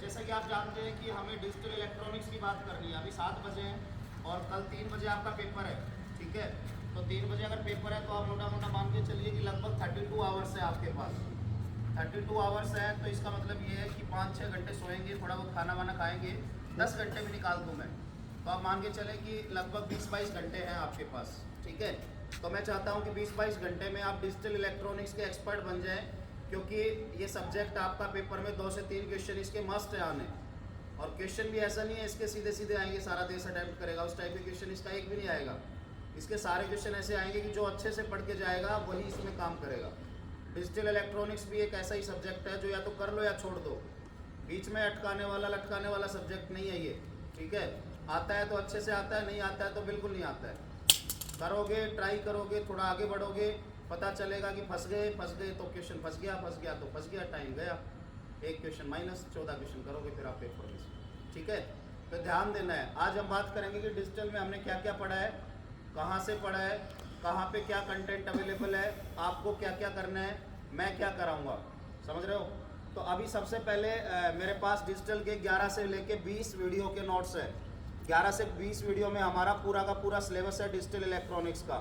जैसा कि आप जानते हैं कि हमें डिजिटल इलेक्ट्रॉनिक्स की बात करनी है। अभी 7 बजे हैं और कल 3 बजे आपका पेपर है, ठीक है। तो 3 बजे अगर पेपर है तो आप मोटा मोटा मान के चलिए कि लगभग 32 आवर्स है आपके पास। 32 आवर्स है तो इसका मतलब ये है कि 5-6 घंटे सोएंगे, थोड़ा बहुत खाना वाना खाएंगे, 10 घंटे भी निकाल दूँ मैं, तो आप मान के चलें कि लगभग 20-22 घंटे हैं आपके पास, ठीक है। तो मैं चाहता हूँ कि 20-22 घंटे में आप डिजिटल इलेक्ट्रॉनिक्स के एक्सपर्ट बन जाएं, क्योंकि ये सब्जेक्ट आपका पेपर में 2 से 3 क्वेश्चन इसके मस्ट है आने। और क्वेश्चन भी ऐसा नहीं है इसके सीधे सीधे आएंगे, सारा देश अटेम्प्ट करेगा, उस टाइप के क्वेश्चन इसका एक भी नहीं आएगा। इसके सारे क्वेश्चन ऐसे आएंगे कि जो अच्छे से पढ़ के जाएगा वही इसमें काम करेगा। डिजिटल इलेक्ट्रॉनिक्स भी एक ऐसा ही सब्जेक्ट है जो या तो कर लो या छोड़ दो, बीच में अटकाने वाला लटकाने वाला सब्जेक्ट नहीं है ये, ठीक है। आता है तो अच्छे से आता है, नहीं आता है तो बिल्कुल नहीं आता है। करोगे, ट्राई करोगे, थोड़ा आगे बढ़ोगे, पता चलेगा कि फंस गए तो क्वेश्चन फंस गया तो फंस गया, टाइम गया, एक क्वेश्चन माइनस, 14 क्वेश्चन करोगे फिर आप पेपर में, ठीक है। तो ध्यान देना है। आज हम बात करेंगे कि डिजिटल में हमने क्या क्या पढ़ा है, कहाँ से पढ़ा है, कहाँ पे क्या कंटेंट अवेलेबल है, आपको क्या क्या करना है, मैं क्या कराऊंगा, समझ रहे हो। तो अभी सबसे पहले मेरे पास डिजिटल के 11 से लेके 20 वीडियो के नोट्स है। 11 से 20 वीडियो में हमारा पूरा का पूरा सिलेबस है डिजिटल इलेक्ट्रॉनिक्स का।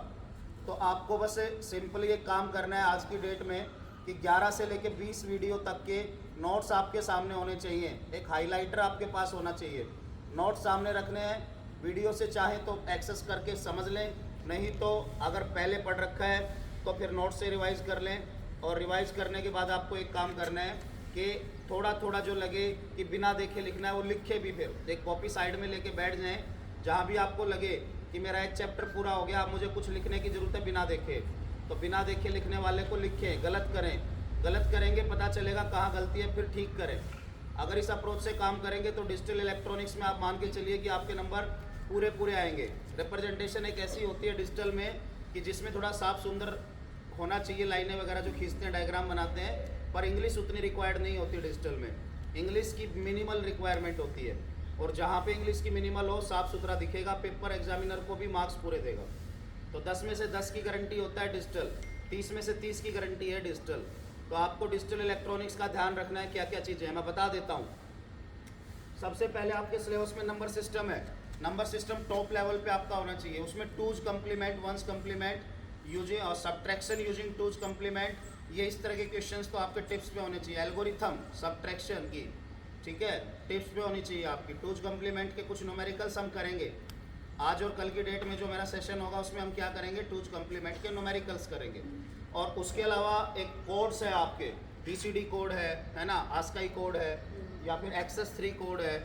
तो आपको बस सिंपली एक काम करना है आज की डेट में कि 11 से लेके 20 वीडियो तक के नोट्स आपके सामने होने चाहिए। एक हाइलाइटर आपके पास होना चाहिए, नोट्स सामने रखने हैं। वीडियो से चाहें तो एक्सेस करके समझ लें, नहीं तो अगर पहले पढ़ रखा है तो फिर नोट्स से रिवाइज कर लें। और रिवाइज करने के बाद आपको एक काम करना है कि थोड़ा थोड़ा जो लगे कि बिना देखे लिखना है वो लिखे भी, फिर एक कॉपी साइड में लेके बैठ जाएं। जहाँ भी आपको लगे कि मेरा एक चैप्टर पूरा हो गया, अब मुझे कुछ लिखने की ज़रूरत है बिना देखे, तो बिना देखे लिखने वाले को लिखें। गलत करेंगे पता चलेगा कहाँ गलती है, फिर ठीक करें। अगर इस अप्रोच से काम करेंगे तो डिजिटल इलेक्ट्रॉनिक्स में आप मान के चलिए कि आपके नंबर पूरे आएंगे। रिप्रेजेंटेशन एक ऐसी होती है डिजिटल में कि जिसमें थोड़ा साफ सुंदर होना चाहिए, लाइनें वगैरह जो खींचते हैं, डायग्राम बनाते हैं, पर इंग्लिश उतनी रिक्वायर्ड नहीं होती डिजिटल में। इंग्लिश की मिनिमल रिक्वायरमेंट होती है, और जहाँ पे इंग्लिश की मिनिमल हो, साफ सुथरा दिखेगा, पेपर एग्जामिनर को भी मार्क्स पूरे देगा। तो 10 में से 10 की गारंटी होता है डिजिटल, 30 में से 30 की गारंटी है डिजिटल। तो आपको डिजिटल इलेक्ट्रॉनिक्स का ध्यान रखना है, क्या क्या चीज़ें हैं मैं बता देता हूँ। सबसे पहले आपके सिलेबस में नंबर सिस्टम है। नंबर सिस्टम टॉप लेवल पे आपका होना चाहिए। उसमें two's complement, one's complement, using और सब्ट्रैक्शन यूजिंग टूज कम्प्लीमेंट, ये इस तरह के क्वेश्चंस तो आपके टिप्स पे होने चाहिए। एल्गोरिथम सब्ट्रैक्शन की, ठीक है, टिप्स पे होनी चाहिए आपकी। टूज कम्प्लीमेंट के कुछ न्यूमेरिकल्स हम करेंगे आज और कल की डेट में। जो मेरा सेशन होगा उसमें हम क्या करेंगे, टूज कम्प्लीमेंट के न्यूमेरिकल्स करेंगे। और उसके अलावा एक कोड्स है आपके, BCD कोड है ना, आस्काई कोड है, या फिर एक्सेस 3 कोड है,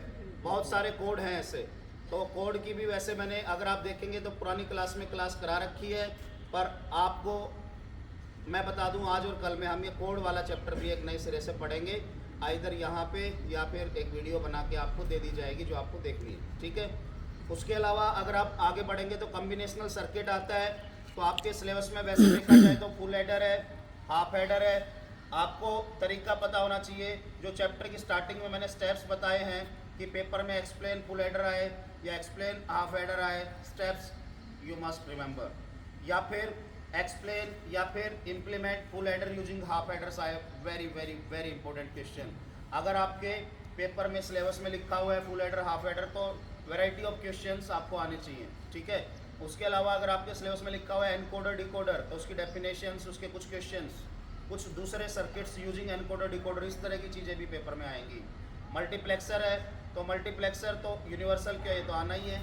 बहुत सारे कोड हैं ऐसे। तो कोड की भी वैसे मैंने अगर आप देखेंगे तो पुरानी क्लास में क्लास करा रखी है, पर आपको मैं बता दूं आज और कल में हम ये कोड वाला चैप्टर भी एक नए सिरे से पढ़ेंगे, आइदर यहाँ पे या फिर एक वीडियो बना के आपको दे दी जाएगी जो आपको देखनी है, ठीक है। उसके अलावा अगर आप आगे बढ़ेंगे तो कॉम्बिनेशनल सर्किट आता है। तो आपके सिलेबस में वैसे देखा जाए तो फुल हेडर है, हाफ हेडर है। आपको तरीका पता होना चाहिए। जो चैप्टर की स्टार्टिंग में मैंने स्टेप्स बताए हैं कि पेपर में एक्सप्लेन फुल हेडर आए या एक्सप्लेन हाफ हेडर आए, स्टेप्स यू मस्ट रिमेंबर, या फिर एक्सप्लेन या फिर implement full header using half headers आए। Very very very important question. अगर आपके पेपर में सिलेबस में लिखा हुआ है फुल हेडर हाफ हेडर, तो वैरायटी ऑफ क्वेश्चंस आपको आने चाहिए, ठीक है। उसके अलावा अगर आपके सिलेबस में लिखा हुआ है एनकोडर डिकोडर, तो उसकी डेफिनेशंस, उसके कुछ क्वेश्चंस, कुछ दूसरे सर्किट्स यूजिंग एनकोडर डिकोडर, इस तरह की चीज़ें भी पेपर में आएंगी। मल्टीप्लेक्सर है तो मल्टीप्लेक्सर तो यूनिवर्सल क्या, ये तो आना ही है।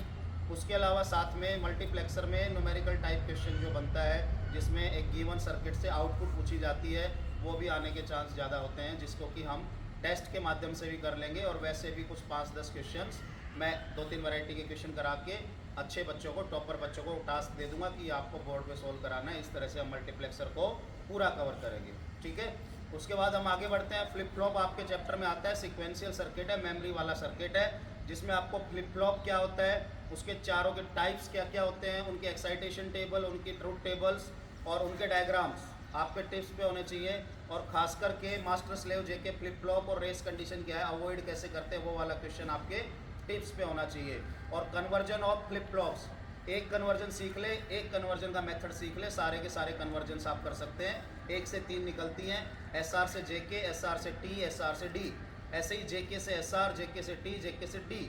उसके अलावा साथ में मल्टीप्लेक्सर में न्यूमेरिकल टाइप क्वेश्चन जो बनता है, जिसमें एक गिवन सर्किट से आउटपुट पूछी जाती है, वो भी आने के चांस ज़्यादा होते हैं, जिसको कि हम टेस्ट के माध्यम से भी कर लेंगे। और वैसे भी कुछ 5-10 क्वेश्चंस मैं 2-3 वैरायटी के क्वेश्चन करा के अच्छे बच्चों को, टॉपर बच्चों को टास्क दे दूंगा कि आपको बोर्ड पे सोल्व कराना है। इस तरह से हम मल्टीप्लेक्सर को पूरा कवर करेंगे, ठीक है। उसके बाद हम आगे बढ़ते हैं। फ्लिप फ्लॉप आपके चैप्टर में आता है, सिक्वेंशियल सर्किट है, मेमोरी वाला सर्किट है, जिसमें आपको फ्लिप फ्लॉप क्या होता है, उसके चारों के टाइप्स क्या क्या होते हैं, उनके एक्साइटेशन टेबल, उनकी ट्रूथ टेबल्स और उनके डायग्राम्स आपके टिप्स पे होने चाहिए। और खास करके master slave JK flip flop और रेस कंडीशन क्या है, अवॉइड कैसे करते हैं, वो वाला क्वेश्चन आपके टिप्स पे होना चाहिए। और कन्वर्जन ऑफ फ्लिप फ्लॉप्स, एक कन्वर्जन सीख ले, एक कन्वर्जन का मेथड सीख ले, सारे के सारे कन्वर्जन आप कर सकते हैं। 1 से 3 निकलती हैं, SR से JK, SR से T, SR से D। ऐसे ही जेके से एसआर, जेके से टी, जेके से डी,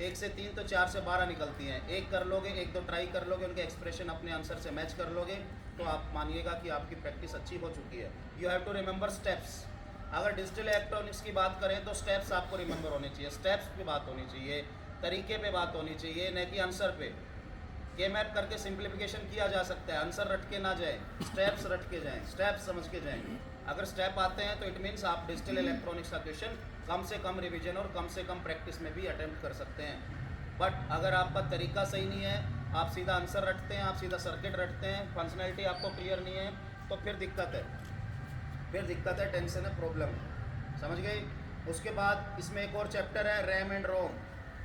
1 से 3 तो 4 से 12 निकलती हैं। एक कर लोगे, एक दो ट्राई कर लोगे, उनके एक्सप्रेशन अपने आंसर से मैच कर लोगे तो आप मानिएगा कि आपकी प्रैक्टिस अच्छी हो चुकी है। You have to remember steps. अगर डिजिटल इलेक्ट्रॉनिक्स की बात करें तो स्टेप्स आपको रिमेंबर होने चाहिए, स्टेप्स पे बात होनी चाहिए, तरीके पे बात होनी चाहिए, न कि आंसर पे। के मैप करके सिंप्लीफिकेशन किया जा सकता है, आंसर रट के ना जाए, स्टेप्स रट के जाएं, स्टेप्स समझ के जाएं। अगर स्टेप आते हैं तो इट मीन्स आप डिजिटल इलेक्ट्रॉनिक्स का क्वेश्चन कम से कम रिवीजन और कम से कम प्रैक्टिस में भी अटेम्प्ट कर सकते हैं। बट अगर आपका तरीका सही नहीं है, आप सीधा आंसर रटते हैं, आप सीधा सर्किट रटते हैं, फंक्शनैलिटी आपको क्लियर नहीं है, तो फिर दिक्कत है, टेंशन है, प्रॉब्लम है। समझ गए? उसके बाद इसमें एक और चैप्टर है RAM and ROM.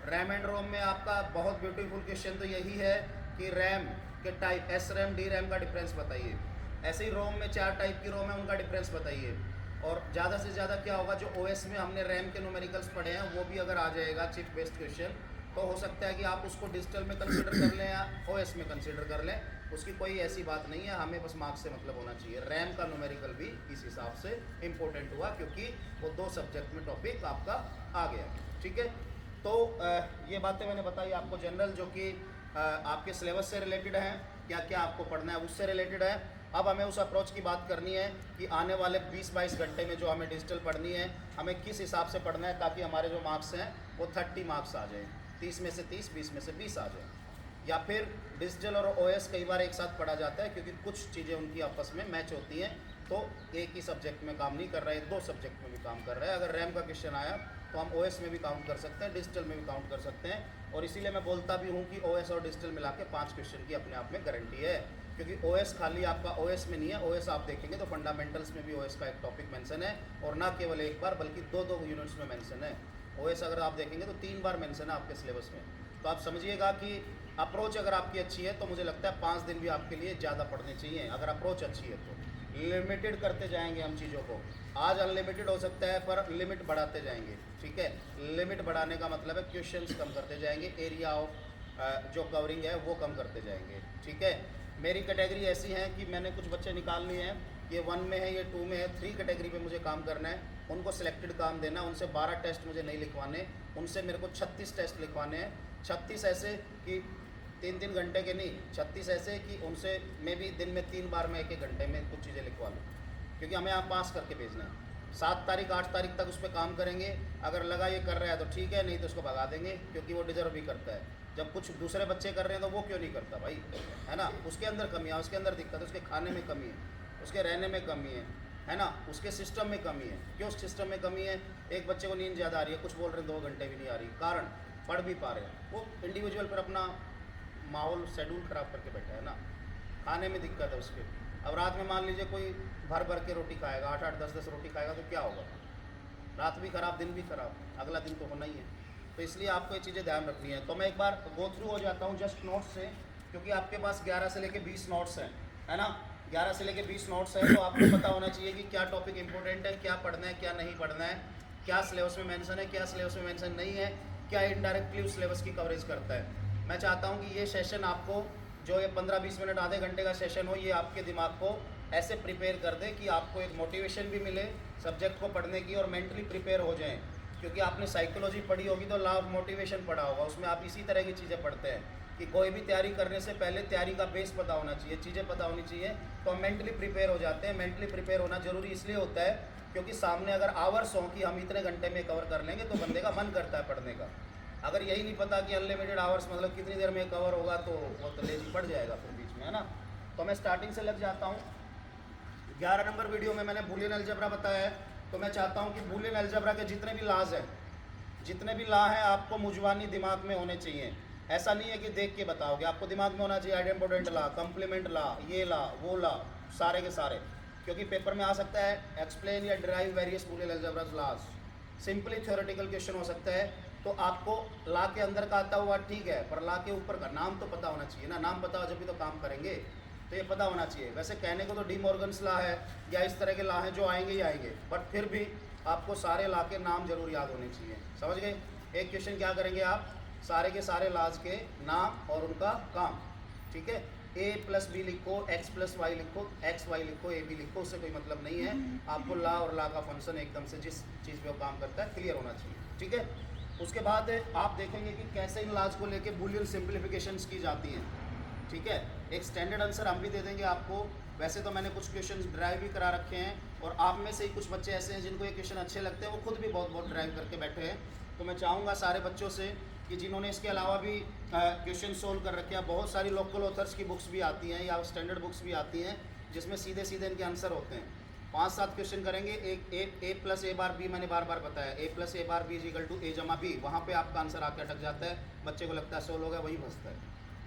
RAM and ROM में आपका बहुत ब्यूटीफुल क्वेश्चन तो यही है कि रैम के type, S RAM, D RAM का डिफरेंस बताइए। ऐसे ही रोम में 4 टाइप की रोम है, उनका डिफरेंस बताइए। और ज़्यादा से ज़्यादा क्या होगा, जो ओएस में हमने रैम के न्यूमेरिकल्स पढ़े हैं वो भी अगर आ जाएगा चिप बेस्ड क्वेश्चन, तो हो सकता है कि आप उसको डिजिटल में कंसीडर कर लें या ओएस में कंसीडर कर लें, उसकी कोई ऐसी बात नहीं है। हमें बस मार्क्स से मतलब होना चाहिए। रैम का न्यूमेरिकल भी इस हिसाब से इम्पोर्टेंट हुआ क्योंकि वो 2 सब्जेक्ट में टॉपिक आपका आ गया। ठीक है, तो ये बातें मैंने बताई आपको जनरल, जो कि आपके सिलेबस से रिलेटेड हैं, क्या क्या आपको पढ़ना है उससे रिलेटेड है। अब हमें उस अप्रोच की बात करनी है कि आने वाले 20-22 घंटे में जो हमें डिजिटल पढ़नी है, हमें किस हिसाब से पढ़ना है ताकि हमारे जो मार्क्स हैं वो 30 मार्क्स आ जाएँ, 30 में से 30, 20 में से 20 आ जाए। या फिर डिजिटल और ओएस कई बार एक साथ पढ़ा जाता है क्योंकि कुछ चीज़ें उनकी आपस में मैच होती हैं, तो एक ही सब्जेक्ट में काम नहीं कर रहा है, 2 सब्जेक्ट में भी काम कर रहा है। अगर रैम का क्वेश्चन आया तो हम ओएस में भी काउंट कर सकते हैं, डिजिटल में भी काउंट कर सकते हैं। और इसीलिए मैं बोलता भी हूँ कि ओएस और डिजिटल मिला के 5 क्वेश्चन की अपने आप में गारंटी है, क्योंकि ओएस खाली आपका ओएस में नहीं है। ओएस आप देखेंगे तो फंडामेंटल्स में भी ओएस का एक टॉपिक मेंशन है, और ना केवल एक बार बल्कि 2-2 यूनिट्स में मेंशन है। ओएस अगर आप देखेंगे तो 3 बार मेंशन है आपके सिलेबस में। तो आप समझिएगा कि अप्रोच अगर आपकी अच्छी है तो मुझे लगता है 5 दिन भी आपके लिए ज़्यादा पढ़ने चाहिए। अगर अप्रोच अच्छी है तो लिमिटेड करते जाएंगे हम चीज़ों को। आज अनलिमिटेड हो सकता है पर लिमिट बढ़ाते जाएंगे। ठीक है, लिमिट बढ़ाने का मतलब है क्वेश्चंस कम करते जाएंगे, एरिया ऑफ जो कवरिंग है वो कम करते जाएंगे। ठीक है, मेरी कैटेगरी ऐसी है कि मैंने कुछ बच्चे निकाल लिए हैं, ये 1 में है, ये 2 में है, 3 कैटेगरी पे मुझे काम करना है। उनको सिलेक्टेड काम देना, उनसे 12 टेस्ट मुझे नहीं लिखवाने, उनसे मेरे को 36 टेस्ट लिखवाने हैं। 36 ऐसे कि 3-3 घंटे के नहीं, 36 ऐसे कि उनसे मैं भी दिन में 3 बार मैं 1-1 घंटे में कुछ चीज़ें लिखवा लूँ, क्योंकि हमें यहाँ पास करके भेजना है। 7 तारीख 8 तारीख तक उस पर काम करेंगे। अगर लगा ये कर रहा है तो ठीक है, नहीं तो उसको भगा देंगे, क्योंकि वो डिजर्व भी करता है। जब कुछ दूसरे बच्चे कर रहे हैं तो वो क्यों नहीं करता भाई, है ना? उसके अंदर कमी है, उसके अंदर दिक्कत है, उसके खाने में कमी है, उसके रहने में कमी है ना, उसके सिस्टम में कमी है। क्यों सिस्टम में कमी है? एक बच्चे को नींद ज़्यादा आ रही है, कुछ बोल रहे हैं 2 घंटे भी नहीं आ रही, कारण पढ़ भी पा रहे हैं, वो इंडिविजुअल पर अपना माहौल शेड्यूल ख़राब करके बैठा है ना। खाने में दिक्कत है उसके। अब रात में मान लीजिए कोई भर भर के रोटी खाएगा, 8-8, 10-10 रोटी खाएगा तो क्या होगा? रात भी ख़राब, दिन भी ख़राब, अगला दिन तो होना ही है। तो इसलिए आपको ये चीज़ें ध्यान रखनी है। तो मैं एक बार गो थ्रू हो जाता हूँ जस्ट नोट्स से, क्योंकि आपके पास 11 से लेके 20 नोट्स हैं, है ना? 11 से लेके 20 नोट्स हैं, तो आपको पता होना चाहिए कि क्या टॉपिक इंपॉर्टेंट है, क्या पढ़ना है, क्या नहीं पढ़ना है, क्या सिलेबस में मेंशन है, क्या सिलेबस में मेंशन नहीं है, क्या इनडायरेक्टली उस सिलेबस की कवरेज करता है। मैं चाहता हूँ कि ये सेशन आपको, जो ये 15-20 मिनट आधे घंटे का सेशन हो, ये आपके दिमाग को ऐसे प्रिपेयर कर दे कि आपको एक मोटिवेशन भी मिले सब्जेक्ट को पढ़ने की, और मेंटली प्रिपेयर हो जाएं। क्योंकि आपने साइकोलॉजी पढ़ी होगी तो लॉ ऑफ मोटिवेशन पढ़ा होगा, उसमें आप इसी तरह की चीज़ें पढ़ते हैं कि कोई भी तैयारी करने से पहले तैयारी का बेस पता होना चाहिए, चीज़ें पता होनी चाहिए, तो हम मेंटली प्रिपेयर हो जाते हैं। मेंटली प्रिपेयर होना जरूरी इसलिए होता है क्योंकि सामने अगर आवर्स हों कि हम इतने घंटे में कवर कर लेंगे तो बंदे का मन करता है पढ़ने का। अगर यही नहीं पता कि अनलिमिटेड आवर्स मतलब कितनी देर में कवर होगा तो वो तो लेजी पड़ जाएगा फिर बीच में, है ना? तो मैं स्टार्टिंग से लग जाता हूँ। 11 नंबर वीडियो में मैंने बूलियन अलजेब्रा बताया है, तो मैं चाहता हूँ कि बूलियन अलजेब्रा के जितने भी लॉज हैं, जितने भी लॉ हैं, आपको मुजवानी दिमाग में होने चाहिए। ऐसा नहीं है कि देख के बताओगे, आपको दिमाग में होना चाहिए आइडेम्पोटेंट लॉ, कंप्लीमेंट लॉ, ये लॉ, वो लॉ, सारे के सारे, क्योंकि पेपर में आ सकता है एक्सप्लेन या drive various Boolean algebras laws. Simply theoretical question हो सकता है, तो आपको लॉ के अंदर का आता हुआ ठीक है, पर लॉ के ऊपर का नाम तो पता होना चाहिए ना। नाम पता हो जब भी तो काम करेंगे, तो ये पता होना चाहिए। वैसे कहने को तो डी मॉर्गन्स लॉ है या इस तरह के लॉ हैं जो आएंगे ही आएंगे, बट फिर भी आपको सारे लॉ के नाम जरूर याद होने चाहिए। समझ गए? एक क्वेश्चन क्या करेंगे आप, सारे के सारे लॉज के नाम और उनका काम, ठीक है? ए प्लस बी लिखो, एक्स प्लस वाई लिखो, एक्स वाई लिखो, ए बी लिखो, उससे कोई मतलब नहीं है। आपको ला और ला का फंक्शन एकदम से जिस चीज़ पे वो काम करता है क्लियर होना चाहिए, ठीक है। उसके बाद आप देखेंगे कि कैसे इन लाज को लेके बूलियन सिंप्लीफिकेशंस की जाती हैं, ठीक है। एक स्टैंडर्ड आंसर हम भी दे देंगे आपको। वैसे तो मैंने कुछ क्वेश्चंस ड्राइव भी करा रखे हैं और आप में से ही कुछ बच्चे ऐसे हैं जिनको ये क्वेश्चन अच्छे लगते हैं, वो खुद भी बहुत बहुत ड्राइव करके बैठे हैं। तो मैं चाहूँगा सारे बच्चों से कि जिन्होंने इसके अलावा भी क्वेश्चन सोल्व कर रखे हैं, बहुत सारी लोकल ऑथर्स की बुक्स भी आती हैं या स्टैंडर्ड बुक्स भी आती हैं जिसमें सीधे सीधे इनके आंसर होते हैं। 5-7 क्वेश्चन करेंगे। एक ए प्लस ए बार बी मैंने बार बार बताया, A plus A bar B is equal to A जमा बी, वहाँ पे आपका आंसर आके अटक जाता है, बच्चे को लगता है सोल्व हो गया, वही फंसता है,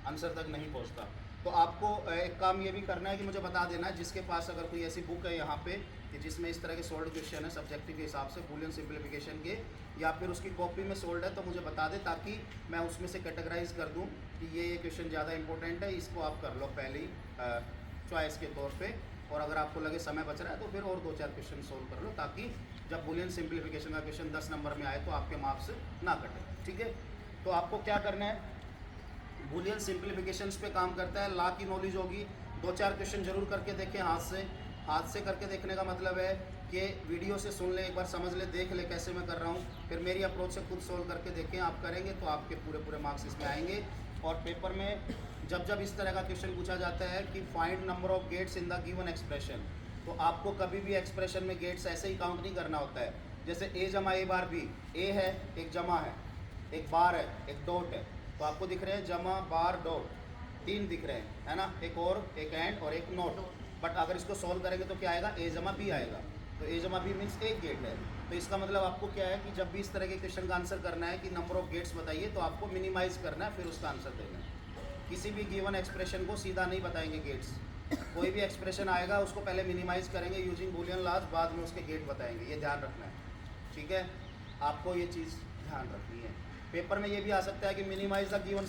आंसर तक नहीं पहुँचता। तो आपको एक काम ये भी करना है कि मुझे बता देना है जिसके पास अगर कोई ऐसी बुक है यहाँ पे कि जिसमें इस तरह के सोल्ड क्वेश्चन है सब्जेक्टिव के हिसाब से बूलियन सिंप्लीफिकेशन के, या फिर उसकी कॉपी में सोल्ड है तो मुझे बता दे, ताकि मैं उसमें से कैटेगराइज कर दूँ कि ये क्वेश्चन ज़्यादा इंपॉर्टेंट है, इसको आप कर लो पहली चॉइस के तौर पे, और अगर आपको लगे समय बच रहा है तो फिर और 2-4 क्वेश्चन सोल्व कर लो, ताकि जब बूलियन सिंप्लीफिकेशन का क्वेश्चन 10 नंबर में आए तो आपके मार्क्स ना कटे, ठीक है। तो आपको क्या करना है, बूलियन सिंप्लीफिकेशंस पे काम करता है, ला की नॉलेज होगी। 2-4 क्वेश्चन जरूर करके देखें हाथ से करके देखने का मतलब है कि वीडियो से सुन ले, एक बार समझ ले, देख ले कैसे मैं कर रहा हूँ, फिर मेरी अप्रोच से खुद सोल्व करके देखें। आप करेंगे तो आपके पूरे मार्क्स इसमें आएंगे। और पेपर में जब इस तरह का क्वेश्चन पूछा जाता है कि find number of gates in the given expression, तो आपको कभी भी एक्सप्रेशन में गेट्स ऐसे ही काउंट नहीं करना होता है। जैसे ए जमा ए बार बी, ए है, एक जमा है, एक बार है, एक डॉट है, तो आपको दिख रहे हैं जमा बार डॉट, 3 दिख रहे हैं, है ना, एक और, एक एंड और एक नोट। बट अगर इसको सॉल्व करेंगे तो क्या आएगा, ए जमा बी आएगा। तो ए जमा बी मीन्स एक गेट है। तो इसका मतलब आपको क्या है कि जब भी इस तरह के क्वेश्चन का आंसर करना है कि नंबर ऑफ गेट्स बताइए, तो आपको मिनिमाइज करना है, फिर उसका आंसर देना है। किसी भी गिवन एक्सप्रेशन को सीधा नहीं बताएंगे गेट्स, कोई भी एक्सप्रेशन आएगा उसको पहले मिनिमाइज करेंगे यूजिंग बूलियन लॉज, बाद में उसके गेट बताएंगे, ये ध्यान रखना है, ठीक है। आपको ये चीज़ ध्यान रखनी है। पेपर में ये भी आ सकता है कि मिनिमाइज द गिवन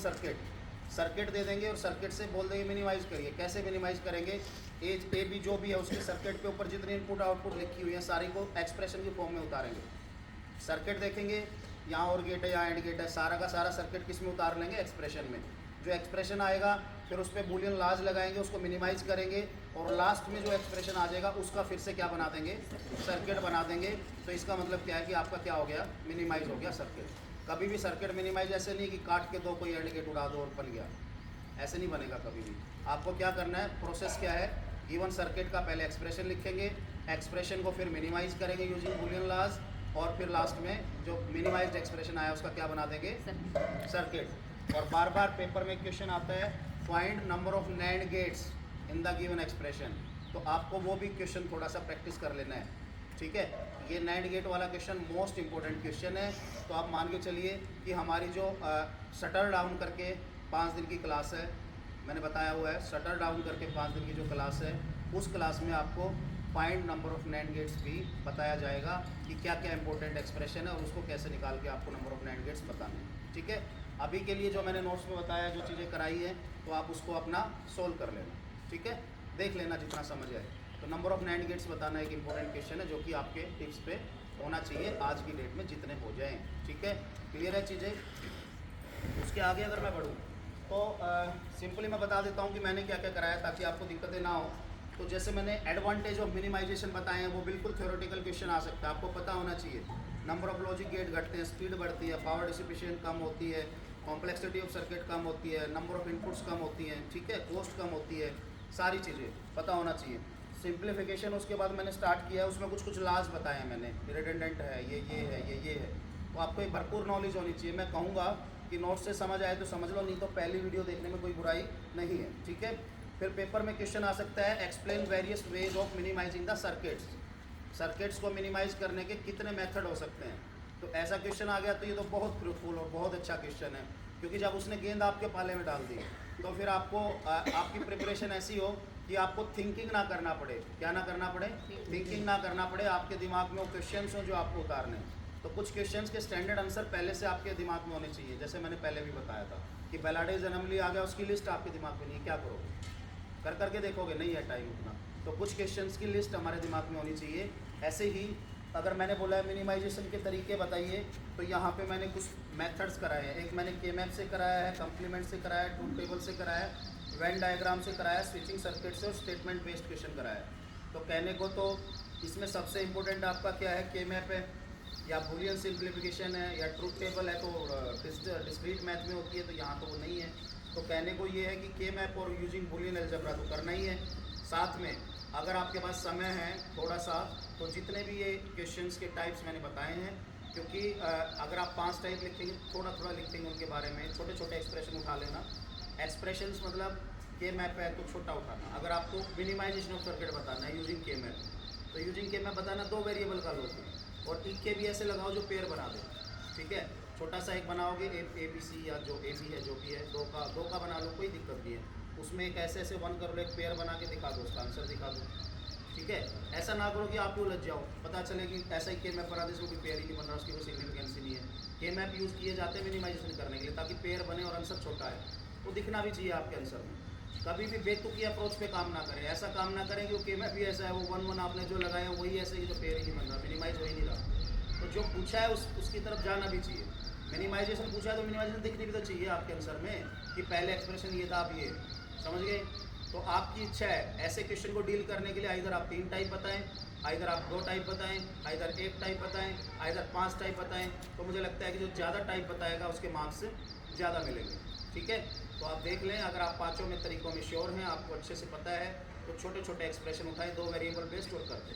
सर्किट दे देंगे और सर्किट से बोल देंगे मिनिमाइज करिए। कैसे मिनिमाइज करेंगे, ए बी जो भी है उसके सर्किट के ऊपर जितनी इनपुट आउटपुट लिखी हुई है सारी को एक्सप्रेशन की फॉर्म में उतारेंगे। सर्किट देखेंगे, यहाँ और गेट है, यहाँ एंड गेट है, सारा का सारा सर्किट किस में उतार लेंगे, एक्सप्रेशन में। जो एक्सप्रेशन आएगा फिर उस पर बूलियन लॉज लगाएंगे, उसको मिनिमाइज करेंगे, और लास्ट में जो एक्सप्रेशन आ जाएगा उसका फिर से क्या बना देंगे, सर्किट बना देंगे। तो इसका मतलब क्या है कि आपका क्या हो गया, मिनिमाइज हो गया सर्किट। कभी भी सर्किट मिनिमाइज ऐसे नहीं कि काट के दो कोई एंड गेट उड़ा दो और बन गया, ऐसे नहीं बनेगा कभी भी। आपको क्या करना है, प्रोसेस क्या है, गिवन सर्किट का पहले एक्सप्रेशन लिखेंगे, एक्सप्रेशन को फिर मिनिमाइज करेंगे यूजिंग बूलियन लॉज, और फिर लास्ट में जो मिनिमाइज्ड एक्सप्रेशन आया उसका क्या बना देंगे, सर्किट। और बार बार पेपर में क्वेश्चन आता है find number of NAND gates in the given expression, तो आपको वो भी क्वेश्चन थोड़ा सा प्रैक्टिस कर लेना है, ठीक है। ये नैंड गेट वाला क्वेश्चन मोस्ट इंपॉर्टेंट क्वेश्चन है। तो आप मान के चलिए कि हमारी जो शटर डाउन करके 5 दिन की क्लास है, मैंने बताया हुआ है, शटर डाउन करके 5 दिन की जो क्लास है, उस क्लास में आपको find number of NAND gates भी बताया जाएगा कि क्या क्या इंपॉर्टेंट एक्सप्रेशन है और उसको कैसे निकाल के आपको नंबर ऑफ नैंड गेट्स बताने हैं, ठीक है। अभी के लिए जो मैंने नोट्स में बताया, जो चीज़ें कराई हैं, तो आप उसको अपना सोल्व कर लेना, ठीक है, देख लेना जितना समझ आए। तो नंबर ऑफ नैंड गेट्स बताना एक इंपॉर्टेंट क्वेश्चन है जो कि आपके टिप्स पे होना चाहिए आज की डेट में जितने हो जाएं, ठीक है। क्लियर है चीज़ें। उसके आगे अगर मैं बढ़ूँ तो सिंपली मैं बता देता हूँ कि मैंने क्या क्या कराया ताकि आपको दिक्कतें ना हो। तो जैसे मैंने एडवांटेज ऑफ मिनिमाइजेशन बताए हैं, वो बिल्कुल थ्योरेटिकल क्वेश्चन आ सकता है, आपको पता होना चाहिए। नंबर ऑफ लॉजिक गेट घटते हैं, स्पीड बढ़ती है, पावर डिसिपेशन कम होती है, कॉम्प्लेक्सिटी ऑफ सर्किट कम होती है, नंबर ऑफ इनपुट्स कम होती हैं, ठीक है, कॉस्ट कम होती है, सारी चीज़ें पता होना चाहिए। सिंप्लीफिकेशन उसके बाद मैंने स्टार्ट किया है, उसमें कुछ लाज बताए हैं मैंने, रिडंडेंट है, ये है, ये है, तो आपको एक भरपूर नॉलेज होनी चाहिए। मैं कहूँगा कि नोट से समझ आए तो समझ लो, नहीं तो पहली वीडियो देखने में कोई बुराई नहीं है, ठीक है। फिर पेपर में क्वेश्चन आ सकता है explain various ways of minimising the circuits को मिनिमाइज करने के कितने मेथड हो सकते हैं। तो ऐसा क्वेश्चन आ गया तो ये तो बहुत फ्रूटफुल और बहुत अच्छा क्वेश्चन है, क्योंकि जब उसने गेंद आपके पाले में डाल दी तो फिर आपको आपकी प्रिपरेशन ऐसी हो कि आपको थिंकिंग ना करना पड़े। क्या ना करना पड़े, थिंकिंग ना करना पड़े, आपके दिमाग में वो क्वेश्चंस हो जो आपको उतारने। तो कुछ क्वेश्चंस के स्टैंडर्ड आंसर पहले से आपके दिमाग में होने चाहिए, जैसे मैंने पहले भी बताया था कि बेलाडेज एनमली आ गया, उसकी लिस्ट आपके दिमाग में नहीं है, क्या करोगे, कर करके देखोगे, नहीं है टाइम उतना। तो कुछ क्वेश्चंस की लिस्ट हमारे दिमाग में होनी चाहिए। ऐसे ही अगर मैंने बोला है मिनिमाइजेशन के तरीके बताइए, तो यहाँ पे मैंने कुछ मेथड्स कराए हैं। एक मैंने के मैप से कराया है, कम्प्लीमेंट से कराया है, ट्रूथ टेबल से कराया है, वेन डायग्राम से कराया, स्विचिंग सर्किट से और स्टेटमेंट बेस्ड क्वेश्चन कराया। तो कहने को तो इसमें सबसे इम्पोर्टेंट आपका क्या है, के मैप है या बूलियन सिंप्लीफिकेशन है या ट्रूथ टेबल है, तो डिस्क्रीट मैथ में होती है, तो यहाँ तो वो नहीं है। तो कहने को ये है कि के मैप और यूजिंग बूलियन अलजेब्रा तो करना ही है। साथ में अगर आपके पास समय है थोड़ा सा, तो जितने भी ये क्वेश्चंस के टाइप्स मैंने बताए हैं, क्योंकि अगर आप 5 टाइप लिखेंगे, थोड़ा थोड़ा लिखेंगे उनके बारे में, छोटे छोटे एक्सप्रेशन उठा लेना। एक्सप्रेशंस मतलब के मैप है तो छोटा उठाना। अगर आपको मिनिमाइजेशन ऑफ सर्किट बताना है यूजिंग के मैप, तो यूजिंग के मैप बताना 2 वेरिएबल का लो, और टिक के भी ऐसे लगाओ जो पेयर बना दे, ठीक है। छोटा सा एक बनाओगे ए बी सी या जो ए बी है जो भी है, दो का बना लो, कोई दिक्कत नहीं है। उसमें एक ऐसे ऐसे 1 कर लो, एक पेयर बना के दिखा दो, उसका आंसर दिखा दो, ठीक है। ऐसा ना करो कि आप भी उलझ जाओ, पता चले कि ऐसा ही के मैप बना दे, इसमें कोई पेयर ही नहीं बन रहा, उसकी कोई सिग्निफिकेंस ही नहीं है। के मैप यूज़ किए जाते हैं मिनिमाइजेशन करने के लिए, ताकि पेयर बने और आंसर छोटा है, वो दिखना भी चाहिए आपके आंसर में। कभी भी बेतुकी अप्रोच पे काम ना करें, ऐसा काम ना करें कि के मैप भी ऐसा है, वो 1 आपने जो लगाया वही ऐसे ही जो पेयर ही नहीं बन रहा, मिनिमाइज हो ही नहीं रहा। तो जो पूछा है उसकी तरफ जाना भी चाहिए। मिनिमाइजेशन पूछा है तो मिनिमाइजेशन दिखनी भी तो चाहिए आपके आंसर में, कि पहले एक्सप्रेशन ये था, अब ये, समझ गए। तो आपकी इच्छा है ऐसे क्वेश्चन को डील करने के लिए, आइदर आप 3 टाइप बताएं, आइदर आप 2 टाइप बताएं, आइदर 1 टाइप बताएं, आइदर 5 टाइप बताएं। तो मुझे लगता है कि जो ज़्यादा टाइप बताएगा उसके मार्क्स ज़्यादा मिलेंगे, ठीक है। तो आप देख लें, अगर आप 5 में तरीकों में श्योर हैं, आपको अच्छे से पता है, तो छोटे छोटे एक्सप्रेशन उठाएं, 2 वेरिएबल बेस्ड और करते।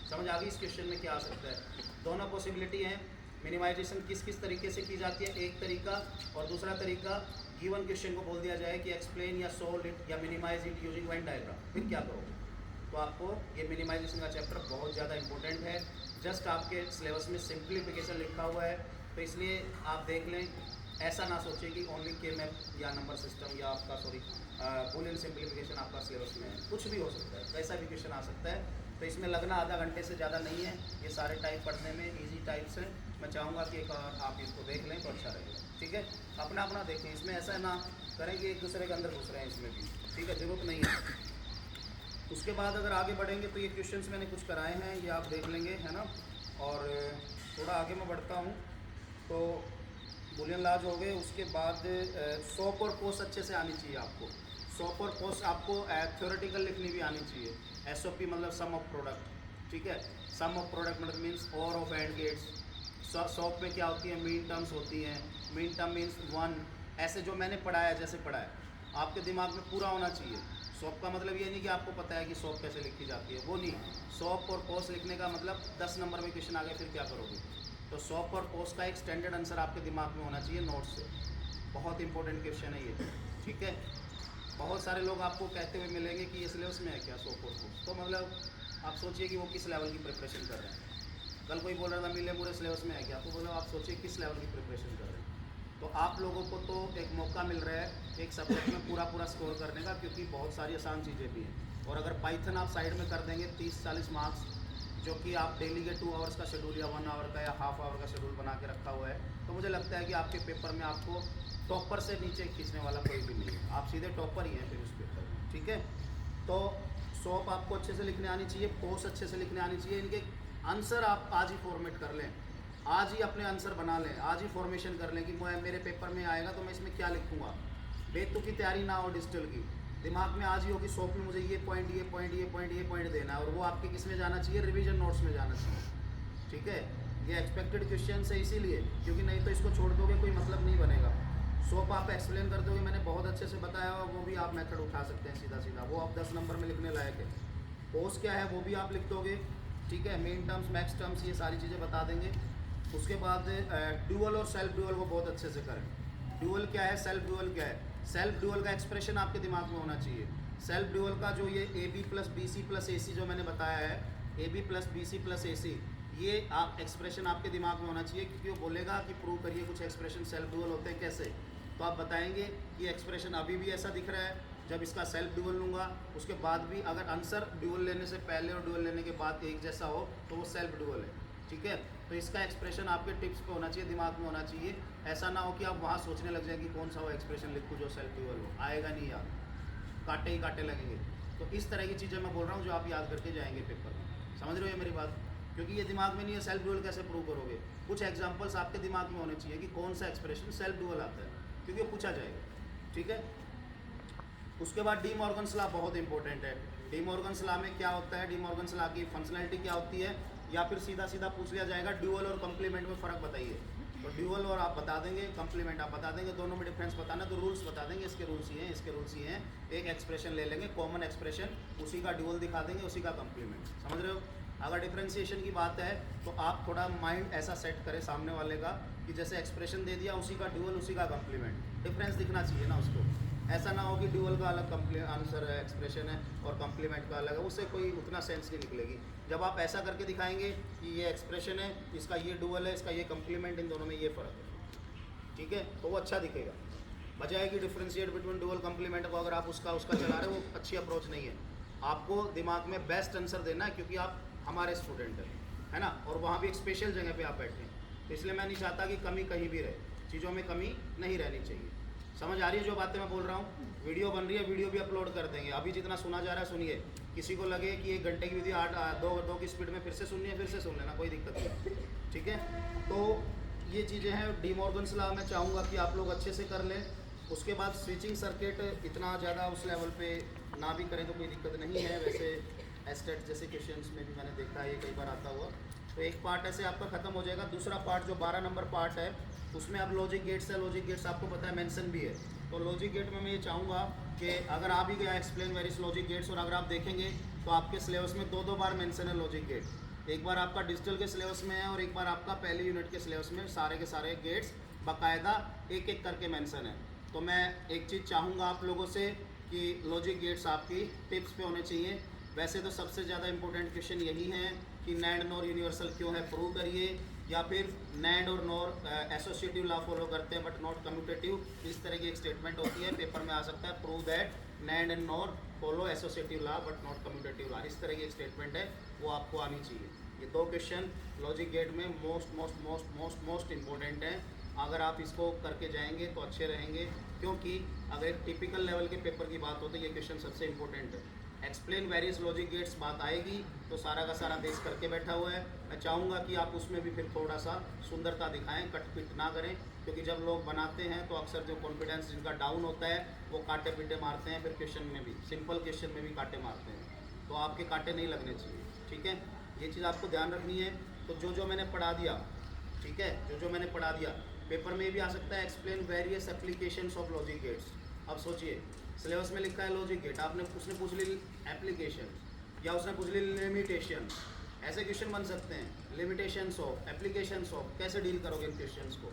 समझ आ गई इस क्वेश्चन में क्या आ सकता है। दोनों पॉसिबिलिटी हैं। मिनिमाइजेशन किस किस तरीके से की जाती है, एक तरीका, और दूसरा तरीका गिवन क्वेश्चन को बोल दिया जाए कि एक्सप्लेन या सोल्व इट या minimise it using Venn diagram, फिर क्या करोगे। तो आपको ये मिनिमाइजेशन का चैप्टर बहुत ज़्यादा इंपॉर्टेंट है। जस्ट आपके सिलेबस में सिंप्लीफिकेशन लिखा हुआ है, तो इसलिए आप देख लें। ऐसा ना सोचें कि ओनली के मैप या नंबर सिस्टम या आपका बूलियन सिंप्लीफिकेशन आपका सिलेबस में है, कुछ भी हो सकता है, कैसा भी क्वेश्चन आ सकता है। तो इसमें लगना आधा घंटे से ज़्यादा नहीं है, ये सारे टाइप पढ़ने में ईजी टाइप्स हैं। मैं चाहूँगा कि एक और आप इसको देख लें तो अच्छा रहेगा, ठीक है। अपना अपना देखें, इसमें ऐसा ना करें कि एक दूसरे के अंदर घुस रहे हैं, इसमें भी, ठीक है, ज़रूरत नहीं है। उसके बाद अगर आगे बढ़ेंगे तो ये क्वेश्चंस मैंने कुछ कराए हैं, ये आप देख लेंगे, है ना। और थोड़ा आगे मैं बढ़ता हूँ, तो बूलियन लॉज हो गए। उसके बाद सोप और पोस्ट अच्छे से आनी चाहिए आपको। सोप और पोस्ट आपको थ्योरेटिकल लिखनी भी आनी चाहिए। SOP मतलब सम ऑफ प्रोडक्ट, ठीक है। सम ऑफ प्रोडक्ट मतलब मीन्स और ऑफ एंड गेट्स। सॉप में क्या होती है, मीन टर्म्स होती हैं। मीन टर्म मीन्स 1, ऐसे जो मैंने पढ़ाया, जैसे पढ़ाया, आपके दिमाग में पूरा होना चाहिए। सॉप का मतलब ये नहीं कि आपको पता है कि सॉप कैसे लिखी जाती है, वो नहीं। सॉप और पोस्ट लिखने का मतलब 10 नंबर में क्वेश्चन आ गए, फिर क्या करोगे। तो सॉप और पोस्ट का एक स्टैंडर्ड आंसर आपके दिमाग में होना चाहिए नोट्स से। बहुत इंपॉर्टेंट क्वेश्चन है ये, ठीक है। बहुत सारे लोग आपको कहते हुए मिलेंगे कि ये सिलेबस में है क्या सॉप और पोस्ट, तो मतलब आप सोचिए कि वो किस लेवल की प्रिपरेशन कर रहे हैं। कल कोई बोल रहा था मिले पूरे सिलेबस में है क्या, तो बोलो आप सोचिए किस लेवल की प्रिपरेशन कर रहे हैं। तो आप लोगों को तो एक मौका मिल रहा है एक सब्जेक्ट में पूरा स्कोर करने का, क्योंकि बहुत सारी आसान चीज़ें भी हैं। और अगर पाइथन आप साइड में कर देंगे 30-40 मार्क्स, जो कि आप डेली के 2 आवर्स का शेड्यूल या 1 आवर का या हाफ आवर का शेड्यूल बना के रखा हुआ है, तो मुझे लगता है कि आपके पेपर में आपको टॉपर से नीचे खींचने वाला कोई भी नहीं है, आप सीधे टॉपर ही हैं फिर उस पेपर में, ठीक है। तो सॉप आपको अच्छे से लिखने आनी चाहिए, पोस्ट अच्छे से लिखने आनी चाहिए। इनके आंसर आप आज ही फॉर्मेट कर लें, आज ही अपने आंसर बना लें, आज ही फॉर्मेशन कर लें कि मेरे पेपर में आएगा तो मैं इसमें क्या लिखूँगा। बेतुकी तैयारी ना हो डिजिटल की, दिमाग में आज ही हो कि सॉप में मुझे ये पॉइंट देना है, और वो आपके किस में जाना चाहिए, रिवीजन नोट्स में जाना चाहिए, ठीक है। ये एक्सपेक्टेड क्वेश्चन है इसीलिए, क्योंकि नहीं तो इसको छोड़ दोगे कोई मतलब नहीं बनेगा। सॉप आप एक्सप्लेन कर दोगे, मैंने बहुत अच्छे से बताया हुआ, वो भी आप मेथड उठा सकते हैं सीधा, वो आप 10 नंबर में लिखने लायक है। पोस्ट क्या है वो भी आप लिख दोगे, ठीक है। मेन टर्म्स, मैक्स टर्म्स, ये सारी चीज़ें बता देंगे। उसके बाद ड्यूअल और सेल्फ ड्यूअल को बहुत अच्छे से करें। ड्यूअल क्या है, सेल्फ ड्यूअल क्या है। सेल्फ ड्यूअल का एक्सप्रेशन आपके दिमाग में होना चाहिए। सेल्फ ड्यूअल का जो ये AB + BC + AC जो मैंने बताया है, AB + BC + AC, ये आप एक्सप्रेशन आपके दिमाग में होना चाहिए, क्योंकि वो बोलेगा कि प्रूव करिए कुछ एक्सप्रेशन सेल्फ ड्यूअल होते हैं कैसे। तो आप बताएंगे कि एक्सप्रेशन अभी भी ऐसा दिख रहा है, जब इसका सेल्फ ड्यूअल लूँगा उसके बाद भी अगर आंसर ड्यूअल लेने से पहले और ड्यूअल लेने के बाद एक जैसा हो तो वो सेल्फ ड्यूअल है, ठीक है। तो इसका एक्सप्रेशन आपके टिप्स पे होना चाहिए, दिमाग में होना चाहिए। ऐसा ना हो कि आप वहाँ सोचने लग जाए कि कौन सा वो एक्सप्रेशन लिखूँ जो सेल्फ ड्यूअल हो, आएगा नहीं यार, काटे ही काटे लगेंगे। तो इस तरह की चीज़ें मैं बोल रहा हूँ जो आप याद करके जाएंगे पेपर में, समझ रहे हो ये मेरी बात। क्योंकि ये दिमाग में नहीं है, सेल्फ ड्यूअल कैसे प्रूव करोगे। कुछ एग्जाम्पल्स आपके दिमाग में होने चाहिए कि कौन सा एक्सप्रेशन सेल्फ ड्यूअल आता है, क्योंकि वो पूछा जाएगा, ठीक है। उसके बाद डी मॉर्गन्स लॉ बहुत इंपॉर्टेंट है। डी मॉर्गन्स लॉ में क्या होता है, डी मॉर्गन्स लॉ की फंक्शनैलिटी क्या होती है, या फिर सीधा सीधा पूछ लिया जाएगा ड्यूअल और कम्प्लीमेंट में फ़र्क बताइए। तो ड्यूअल और आप बता देंगे, कम्प्लीमेंट आप बता देंगे, दोनों में डिफरेंस बताना, तो रूल्स बता देंगे, इसके रूल्स ये हैं, इसके रूल्स ये हैं। एक एक्सप्रेशन ले लेंगे कॉमन एक्सप्रेशन, उसी का ड्यूअल दिखा देंगे, उसी का कम्प्लीमेंट। समझ रहे हो? अगर डिफ्रेंशिएशन की बात है तो आप थोड़ा माइंड ऐसा सेट करें सामने वाले का कि जैसे एक्सप्रेशन दे दिया उसी का ड्यूअल उसी का कम्प्लीमेंट, डिफरेंस दिखना चाहिए ना उसको। ऐसा ना हो कि ड्यूअल का अलग आंसर है, एक्सप्रेशन है, और कम्प्लीमेंट का अलग है, उससे कोई उतना सेंस नहीं निकलेगी। जब आप ऐसा करके दिखाएंगे कि ये एक्सप्रेशन है, इसका ये ड्यूअल है, इसका ये कम्प्लीमेंट, इन दोनों में ये फ़र्क है, ठीक है, तो वो अच्छा दिखेगा। बजाय कि डिफ्रेंशिएट बिटवीन ड्यूअल कम्प्लीमेंट को अगर आप उसका चला रहे हो, वो अच्छी अप्रोच नहीं है। आपको दिमाग में बेस्ट आंसर देना है, क्योंकि आप हमारे स्टूडेंट है ना, और वहाँ भी एक स्पेशल जगह पे आप बैठे हैं, तो इसलिए मैं नहीं चाहता कि कमी कहीं भी रहे, चीज़ों में कमी नहीं रहनी चाहिए। समझ आ रही है जो बातें मैं बोल रहा हूँ? वीडियो बन रही है, वीडियो भी अपलोड कर देंगे। अभी जितना सुना जा रहा है सुनिए, किसी को लगे कि 1 घंटे की वीडियो 2 की स्पीड में फिर से सुननी है, फिर से सुन लेना, कोई दिक्कत नहीं, ठीक है। तो ये चीज़ें हैं। डी मॉर्गन्स लॉ मैं चाहूँगा कि आप लोग अच्छे से कर लें। उसके बाद स्विचिंग सर्किट इतना ज़्यादा उस लेवल पे ना भी करें तो कोई दिक्कत नहीं है। वैसे एस्टेट जैसे क्वेश्चंस में भी मैंने देखा है ये कई बार आता हुआ। तो एक पार्ट ऐसे आपका ख़त्म हो जाएगा। दूसरा पार्ट जो 12 नंबर पार्ट है उसमें अब लॉजिक गेट्स है। लॉजिक गेट्स आपको पता है मेंशन भी है। तो लॉजिक गेट में मैं ये चाहूँगा कि अगर आ भी गया एक्सप्लेन वेरियस लॉजिक गेट्स, और अगर आप देखेंगे तो आपके सिलेबस में 2 बार मेंशन है लॉजिक गेट। एक बार आपका डिजिटल के सिलेबस में है और एक बार आपका पहले यूनिट के सिलेबस में सारे के सारे गेट्स बाकायदा एक एक करके मेंशन है। तो मैं एक चीज़ चाहूँगा आप लोगों से कि लॉजिक गेट्स आपकी टिप्स पे होने चाहिए। वैसे तो सबसे ज़्यादा इंपॉर्टेंट क्वेश्चन यही है कि नैंड नॉर यूनिवर्सल क्यों है, प्रूव करिए, या फिर नैंड और नॉर एसोसिएटिव लॉ फॉलो करते हैं बट नॉट कम्यूटेटिव। इस तरह की एक स्टेटमेंट होती है, पेपर में आ सकता है, prove that NAND and nor follow associative law but not commutative law. इस तरह की एक स्टेटमेंट है, वो आपको आनी चाहिए। ये 2 क्वेश्चन लॉजिक गेट में most most most most most important हैं। अगर आप इसको करके जाएंगे तो अच्छे रहेंगे, क्योंकि अगर एक टिपिकल लेवल के पेपर की बात हो तो ये क्वेश्चन सबसे इंपॉर्टेंट है। एक्सप्लेन वेरियस लॉजिक गेट्स बात आएगी तो सारा का सारा देश करके बैठा हुआ है। मैं चाहूँगा कि आप उसमें भी फिर थोड़ा सा सुंदरता दिखाएं, कट पिट ना करें, क्योंकि जब लोग बनाते हैं तो अक्सर जो कॉन्फिडेंस जिनका डाउन होता है वो कांटे पीटे मारते हैं, फिर क्वेश्चन में भी, सिंपल क्वेश्चन में भी कांटे मारते हैं। तो आपके कांटे नहीं लगने चाहिए, ठीक है, ये चीज़ आपको ध्यान रखनी है। तो जो मैंने पढ़ा दिया, ठीक है, जो मैंने पढ़ा दिया, पेपर में भी आ सकता है explain various applications of logic gates. अब सोचिए, सिलेबस में लिखा है लॉजिक गेट, उसने पूछ ली एप्लीकेशन, या उसने पूछ ली लिमिटेशन, ऐसे क्वेश्चन बन सकते हैं। लिमिटेशंस ऑफ, एप्लीकेशंस ऑफ, कैसे डील करोगे इन क्वेश्चंस को?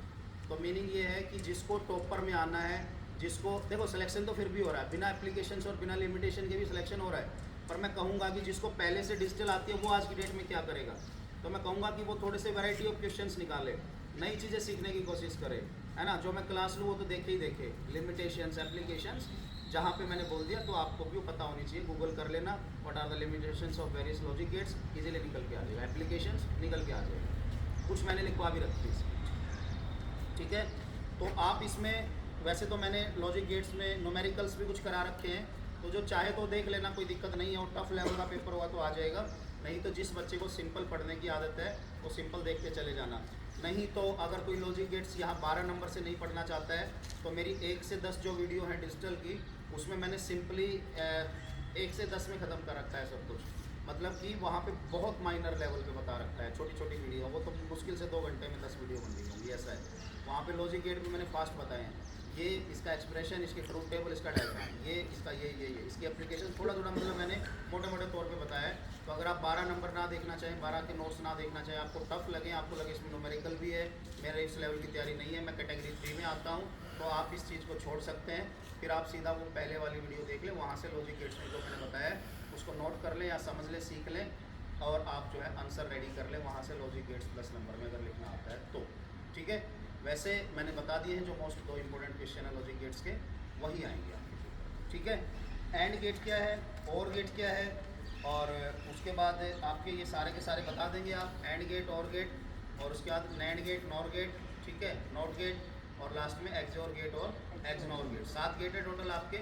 तो मीनिंग ये है कि जिसको टॉपर में आना है, जिसको देखो सिलेक्शन तो फिर भी हो रहा है, बिना एप्लीकेशंस और बिना लिमिटेशन के भी सिलेक्शन हो रहा है, पर मैं कहूँगा कि जिसको पहले से डिजिटल आती है वो आज की डेट में क्या करेगा, तो मैं कहूँगा कि वो थोड़े से वैरायटी ऑफ क्वेश्चंस निकाले, नई चीज़ें सीखने की कोशिश करे, है ना। जो मैं क्लास लूँ वो तो देखे ही देखे, लिमिटेशंस, एप्लीकेशंस, जहाँ पे मैंने बोल दिया तो आपको भी पता होनी चाहिए, गूगल कर लेना, what are the limitations of various logic gates, easily निकल के आ जाएगा, एप्लीकेशंस निकल के आ जाएगा। कुछ मैंने लिखवा भी रखी है, ठीक है। तो आप इसमें, वैसे तो मैंने लॉजिक गेट्स में न्यूमेरिकल्स भी कुछ करा रखे हैं, तो जो चाहे तो देख लेना, कोई दिक्कत नहीं है। और टफ लेवल का पेपर हुआ तो आ जाएगा, नहीं तो जिस बच्चे को सिंपल पढ़ने की आदत है वो सिंपल देख के चले जाना। नहीं तो अगर कोई लॉजिक गेट्स यहाँ 12 नंबर से नहीं पढ़ना चाहता है तो मेरी 1 से 10 जो वीडियो है डिजिटल की, उसमें मैंने सिंपली 1 से 10 में ख़त्म कर रखा है सब कुछ। मतलब कि वहाँ पे बहुत माइनर लेवल पे बता रखा है, छोटी छोटी वीडियो, वो तो मुश्किल से 2 घंटे में 10 वीडियो बन रही होंगी, ऐसा है। वहाँ पे लॉजिक गेट में मैंने फास्ट बताए हैं, ये इसका एक्सप्रेशन, इसके ट्रूथ टेबल, इसका डायग्राम, ये इसका ये इसकी एप्लीकेशन, थोड़ा मतलब मैंने मोटे मोटे तौर पे बताया है। तो अगर आप 12 नंबर ना देखना चाहें, 12 के नोट्स ना देखना चाहें, आपको टफ लगे, आपको लगे इसमें न्यूमेरिकल भी है, मेरा इस लेवल की तैयारी नहीं है, मैं कैटेगरी 3 में आता हूँ, तो आप इस चीज़ को छोड़ सकते हैं। फिर आप सीधा वो पहले वाली वीडियो देख लें, वहाँ से लॉजिक गेट्स में जो मैंने बताया उसको नोट कर लें या समझ लें, सीख लें, और आप जो है आंसर रेडी कर लें वहाँ से लॉजिक गेट्स 10 नंबर में अगर लिखना आता है तो, ठीक है। वैसे मैंने बता दिए हैं जो मोस्ट 2 इंपॉर्टेंट क्वेश्चन है लॉजिक गेट्स के, वही आएंगे आपके, ठीक है। एंड गेट क्या है, और गेट क्या है, और उसके बाद आपके ये सारे के सारे बता देंगे आप, एंड गेट, और गेट, और उसके बाद नैंड गेट, नॉर गेट, ठीक है, नॉट गेट, और लास्ट में एक्सओर गेट और एक्सनॉर गेट। 7 गेट है टोटल आपके।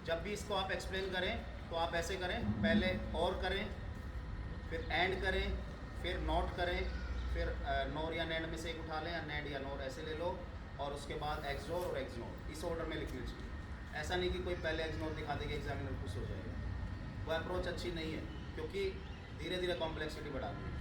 जब भी इसको आप एक्सप्लेन करें तो आप ऐसे करें, पहले और करें, फिर एंड करें, फिर नॉट करें, फिर नोर या नैंड में से एक उठा लें, या नैंड या नोर ऐसे ले लो, और उसके बाद एक्सओर और एक्सनॉर, इस ऑर्डर में लिखनी चाहिए। ऐसा नहीं कि कोई पहले इग्नोर दिखा देगा एग्जामिनर खुश हो जाएगा, वो अप्रोच अच्छी नहीं है, क्योंकि धीरे धीरे कॉम्प्लेक्सिटी बढ़ानी है।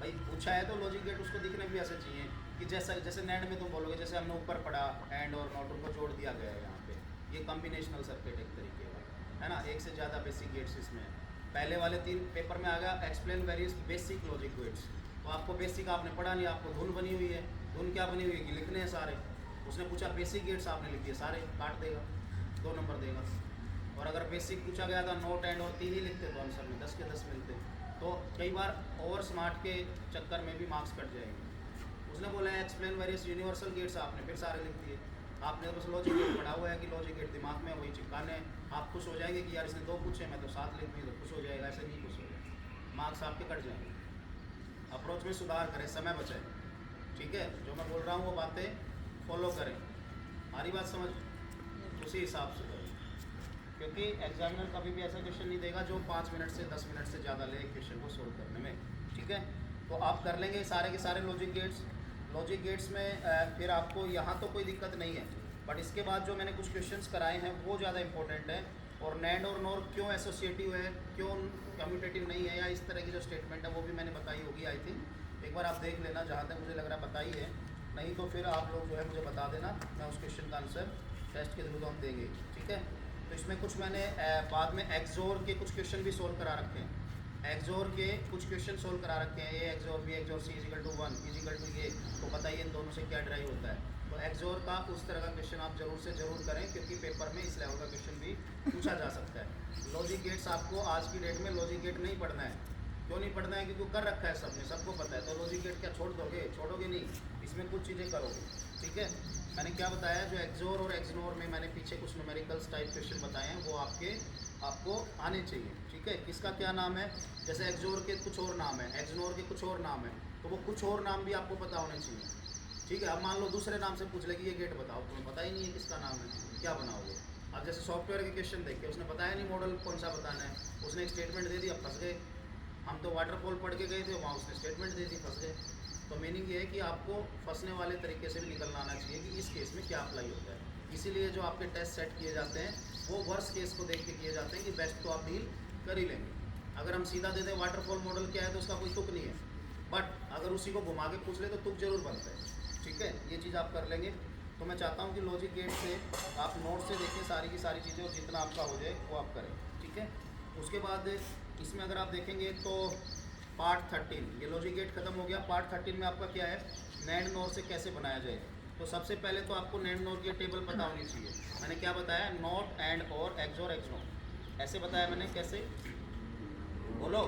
भाई पूछा है तो लॉजिक गेट उसको दिखने भी ऐसे चाहिए कि जैसे नैंड में तुम बोलोगे, जैसे हमने ऊपर पढ़ा एंड और नॉट, उनको जोड़ दिया गया है यहाँ पे, ये कॉम्बिनेशनल सर्किट एक तरीके का है ना, एक से ज़्यादा बेसिक गेट्स इसमें है। पहले वाले 3 पेपर में आ गया explain various basic logic gates, तो आपको बेसिक आपने पढ़ा नहीं, आपको धुन बनी हुई है, धुन क्या बनी हुई है कि लिखने हैं सारे, उसने पूछा बेसिक गेट्स आपने लिख दिए सारे, काट देगा, 2 नंबर देगा। और अगर बेसिक पूछा गया था नोट एंड और 3 ही लिखते तो आंसर में 10 के 10 मिलते। तो कई बार ओवर स्मार्ट के चक्कर में भी मार्क्स कट जाएंगे। उसने बोला है एक्सप्लेन वेरियस यूनिवर्सल गेट्स, आपने फिर सारे लिख दिए, आपने बस लॉजिक गेट पढ़ा हुआ है कि लॉजिक गेट दिमाग में वही चिपकाने, आप खुश हो जाएंगे कि यार इसने 2 पूछे मैं तो 7 लिख दी, तो खुश हो जाएगा, ऐसे नहीं खुश हो जाएगा, मार्क्स आपके कट जाएंगे। अप्रोच में सुधार करें, समय बचाएं, ठीक है, जो मैं बोल रहा हूँ वो बातें फॉलो करें, हमारी बात समझ, उसी हिसाब से करें, क्योंकि एग्जामिनर कभी भी ऐसा क्वेश्चन नहीं देगा जो 5 मिनट से 10 मिनट से ज़्यादा ले क्वेश्चन को सोल्व करने में, ठीक है। तो आप कर लेंगे सारे के सारे लॉजिक गेट्स। लॉजिक गेट्स में फिर आपको यहाँ तो कोई दिक्कत नहीं है, बट इसके बाद जो मैंने कुछ क्वेश्चंस कराए हैं वो ज़्यादा इंपॉर्टेंट है। और नैंड और नॉर क्यों एसोसिएटिव है, क्यों कम्यूटेटिव नहीं है, या इस तरह की जो स्टेटमेंट है वो भी मैंने बताई होगी आई थिंक, एक बार आप देख लेना, जहाँ तक मुझे लग रहा है बताई है, नहीं तो फिर आप लोग जो है मुझे बता देना, मैं उस क्वेश्चन का आंसर टेस्ट के थ्रू तो हम देंगे, ठीक है। तो इसमें कुछ मैंने बाद में एक्सोर के कुछ क्वेश्चन भी सोल्व करा रखे हैं, एक्सोर के कुछ क्वेश्चन सोल्व करा रखे हैं, A XOR B XOR C is equal to 1 is equal to ये, तो बताइए इन दोनों से क्या ड्राइव होता है। तो एक्सोर का उस तरह का क्वेश्चन आप जरूर से जरूर करें, क्योंकि पेपर में इस लेवल का क्वेश्चन भी पूछा जा सकता है। लॉजिक गेट्स आपको आज की डेट में लॉजिक गेट नहीं पढ़ना है, क्यों नहीं पढ़ना है, क्योंकि कर रखा है सबने, सबको पता है, तो लॉजिक गेट क्या छोड़ दोगे, छोड़ोगे नहीं, इसमें कुछ चीज़ें करोगे, ठीक है। मैंने क्या बताया, जो एक्सोर और एक्सनोर में मैंने पीछे कुछ न्यूमेरिकल्स टाइप क्वेश्चन बताए हैं वो आपको आने चाहिए, ठीक है। किसका क्या नाम है, जैसे एक्सोर के कुछ और नाम है, एक्सनोर के कुछ और नाम है, तो वो कुछ और नाम भी आपको पता होने चाहिए, ठीक है। अब मान लो दूसरे नाम से पूछ लेगी ये गेट बताओ, तुम्हें पता ही नहीं है किसका नाम है, क्या बनाओगे। अब जैसे सॉफ्टवेयर के क्वेश्चन देख के उसने बताया नहीं मॉडल कौन सा बताना है, उसने एक स्टेटमेंट दे दी, अब फंस गए। हम तो वाटरफॉल पढ़ के गए थे, वहाँ उसने स्टेटमेंट दे दी, फंस गए। तो मीनिंग ये है कि आपको फंसने वाले तरीके से भी निकलना आना चाहिए कि इस केस में क्या अप्लाई होता है। इसीलिए जो आपके टेस्ट सेट किए जाते हैं वो वर्स्ट केस को देख के किए जाते हैं कि बेस्ट तो आप डील कर ही लेंगे। अगर हम सीधा दे दें वाटरफॉल मॉडल क्या है तो उसका कोई तुक नहीं है, बट अगर उसी को घुमा के पूछ ले तो तुक जरूर बनता है, ठीक है। ये चीज़ आप कर लेंगे। तो मैं चाहता हूँ कि लॉजिक गेट से आप नोट से देखें सारी की सारी चीज़ें, और जितना आपका हो जाए वो आप करें, ठीक है। उसके बाद इसमें अगर आप देखेंगे तो पार्ट 13, ये लॉजिक गेट खत्म हो गया। पार्ट 13 में आपका क्या है, नैंड नोर से कैसे बनाया जाए। तो सबसे पहले तो आपको नैंड नोर की टेबल पता होनी चाहिए। मैंने क्या बताया, नॉट एंड और एक्सोर एक्सनोर, ऐसे बताया मैंने, कैसे बोलो,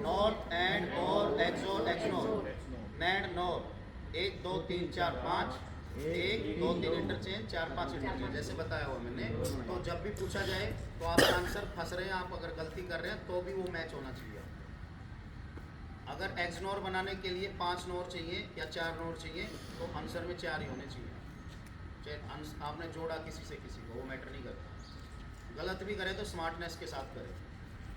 नॉट एंड और एक्सोर एक्सनोर, नैंड नोर 1 2 3 4 5, 1 2 3 इंटरचेंज, 4 5 इंटरचेंज, जैसे बताया हुआ मैंने। तो जब भी पूछा जाए तो आपका आंसर फंस रहे हैं, आप अगर गलती कर रहे हैं तो भी वो मैच होना चाहिए। अगर एक्सनोर बनाने के लिए 5 नोर चाहिए या 4 नोर चाहिए तो आंसर में 4 ही होने चाहिए, चाहे आपने जोड़ा किसी से किसी को, वो मैटर नहीं करता। गलत भी करें तो स्मार्टनेस के साथ करें,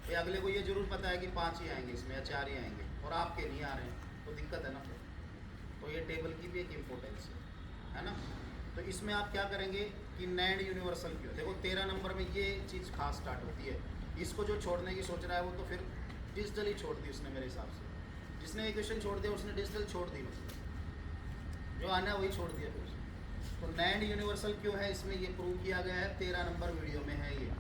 ये अगले को ये जरूर पता है कि 5 ही आएंगे इसमें या 4 ही आएंगे, और आपके नहीं आ रहे हैं तो दिक्कत है ना फिर। तो ये टेबल की भी एक इम्पोर्टेंस है ना। तो इसमें आप क्या करेंगे कि नैंड यूनिवर्सल क्यों, देखो 13 नंबर में ये चीज़ खास स्टार्ट होती है। इसको जो छोड़ने की सोच रहा है वो तो फिर डिजिटल ही छोड़ दी उसने, मेरे हिसाब से जिसने ये क्वेश्चन छोड़ दिया उसने डिजिटल छोड़ दी, मतलब जो आना है वही छोड़ दिया फिर। तो नैंड यूनिवर्सल क्यों है, इसमें ये प्रूव किया गया है, 13 नंबर वीडियो में है ये,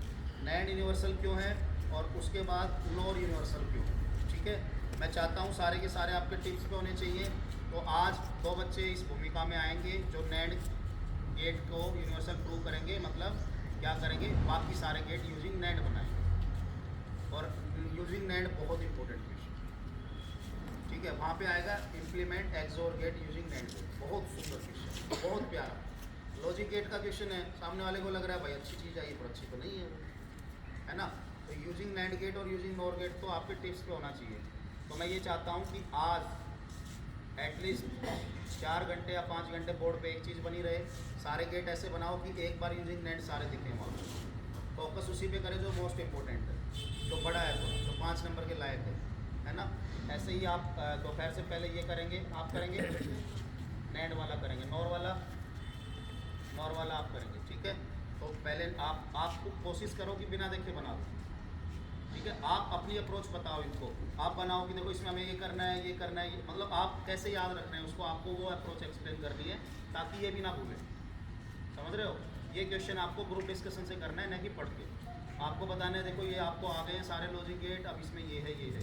नैंड यूनिवर्सल क्यों है, और उसके बाद नॉर यूनिवर्सल क्यों, ठीक है। मैं चाहता हूँ सारे के सारे आपके टिप्स पे होने चाहिए। तो आज 2 बच्चे इस भूमिका में आएंगे जो नैंड गेट को यूनिवर्सल प्रूव करेंगे, मतलब क्या करेंगे, बाकी सारे गेट यूजिंग नैंड बनाएंगे। और यूजिंग नैंड बहुत इंपॉर्टेंट क्वेश्चन, ठीक है, वहाँ पे आएगा implement XOR gate using NAND gate, बहुत सुंदर क्वेश्चन, बहुत प्यारा। लॉजिक गेट का क्वेश्चन है, सामने वाले को लग रहा है भाई अच्छी चीज़ आई, पर अच्छी तो नहीं है ना। तो यूजिंग नैंड गेट और यूजिंग नॉर गेट तो आपके टिप्स पे होना चाहिए। तो मैं ये चाहता हूँ कि आज एटलीस्ट 4 घंटे या 5 घंटे बोर्ड पे एक चीज़ बनी रहे, सारे गेट ऐसे बनाओ कि एक बार यूजिंग नैंड सारे दिखें वहाँ। फोकस उसी पे करें जो मोस्ट इम्पोर्टेंट है, जो बड़ा है, तो 5 नंबर के लायक है ना। ऐसे ही आप दोपहर से पहले ये करेंगे, आप करेंगे नैंड वाला करेंगे, नॉर वाला नॉर वाला आप करेंगे, ठीक है। तो पहले आप कोशिश करो कि बिना देखे बना दो, ठीक है। आप अपनी अप्रोच बताओ इनको, आप बनाओ कि देखो इसमें हमें ये करना है, ये करना है, ये मतलब आप कैसे याद रख रहे हैं उसको, आपको वो अप्रोच एक्सप्लेन करनी है ताकि ये भी ना भूलें, समझ रहे हो। ये क्वेश्चन आपको ग्रुप डिस्कशन से करना है, नहीं कि पढ़ के। आपको बताना है देखो ये आपको आ गए हैं सारे लॉजिक गेट, अब इसमें ये है, ये है।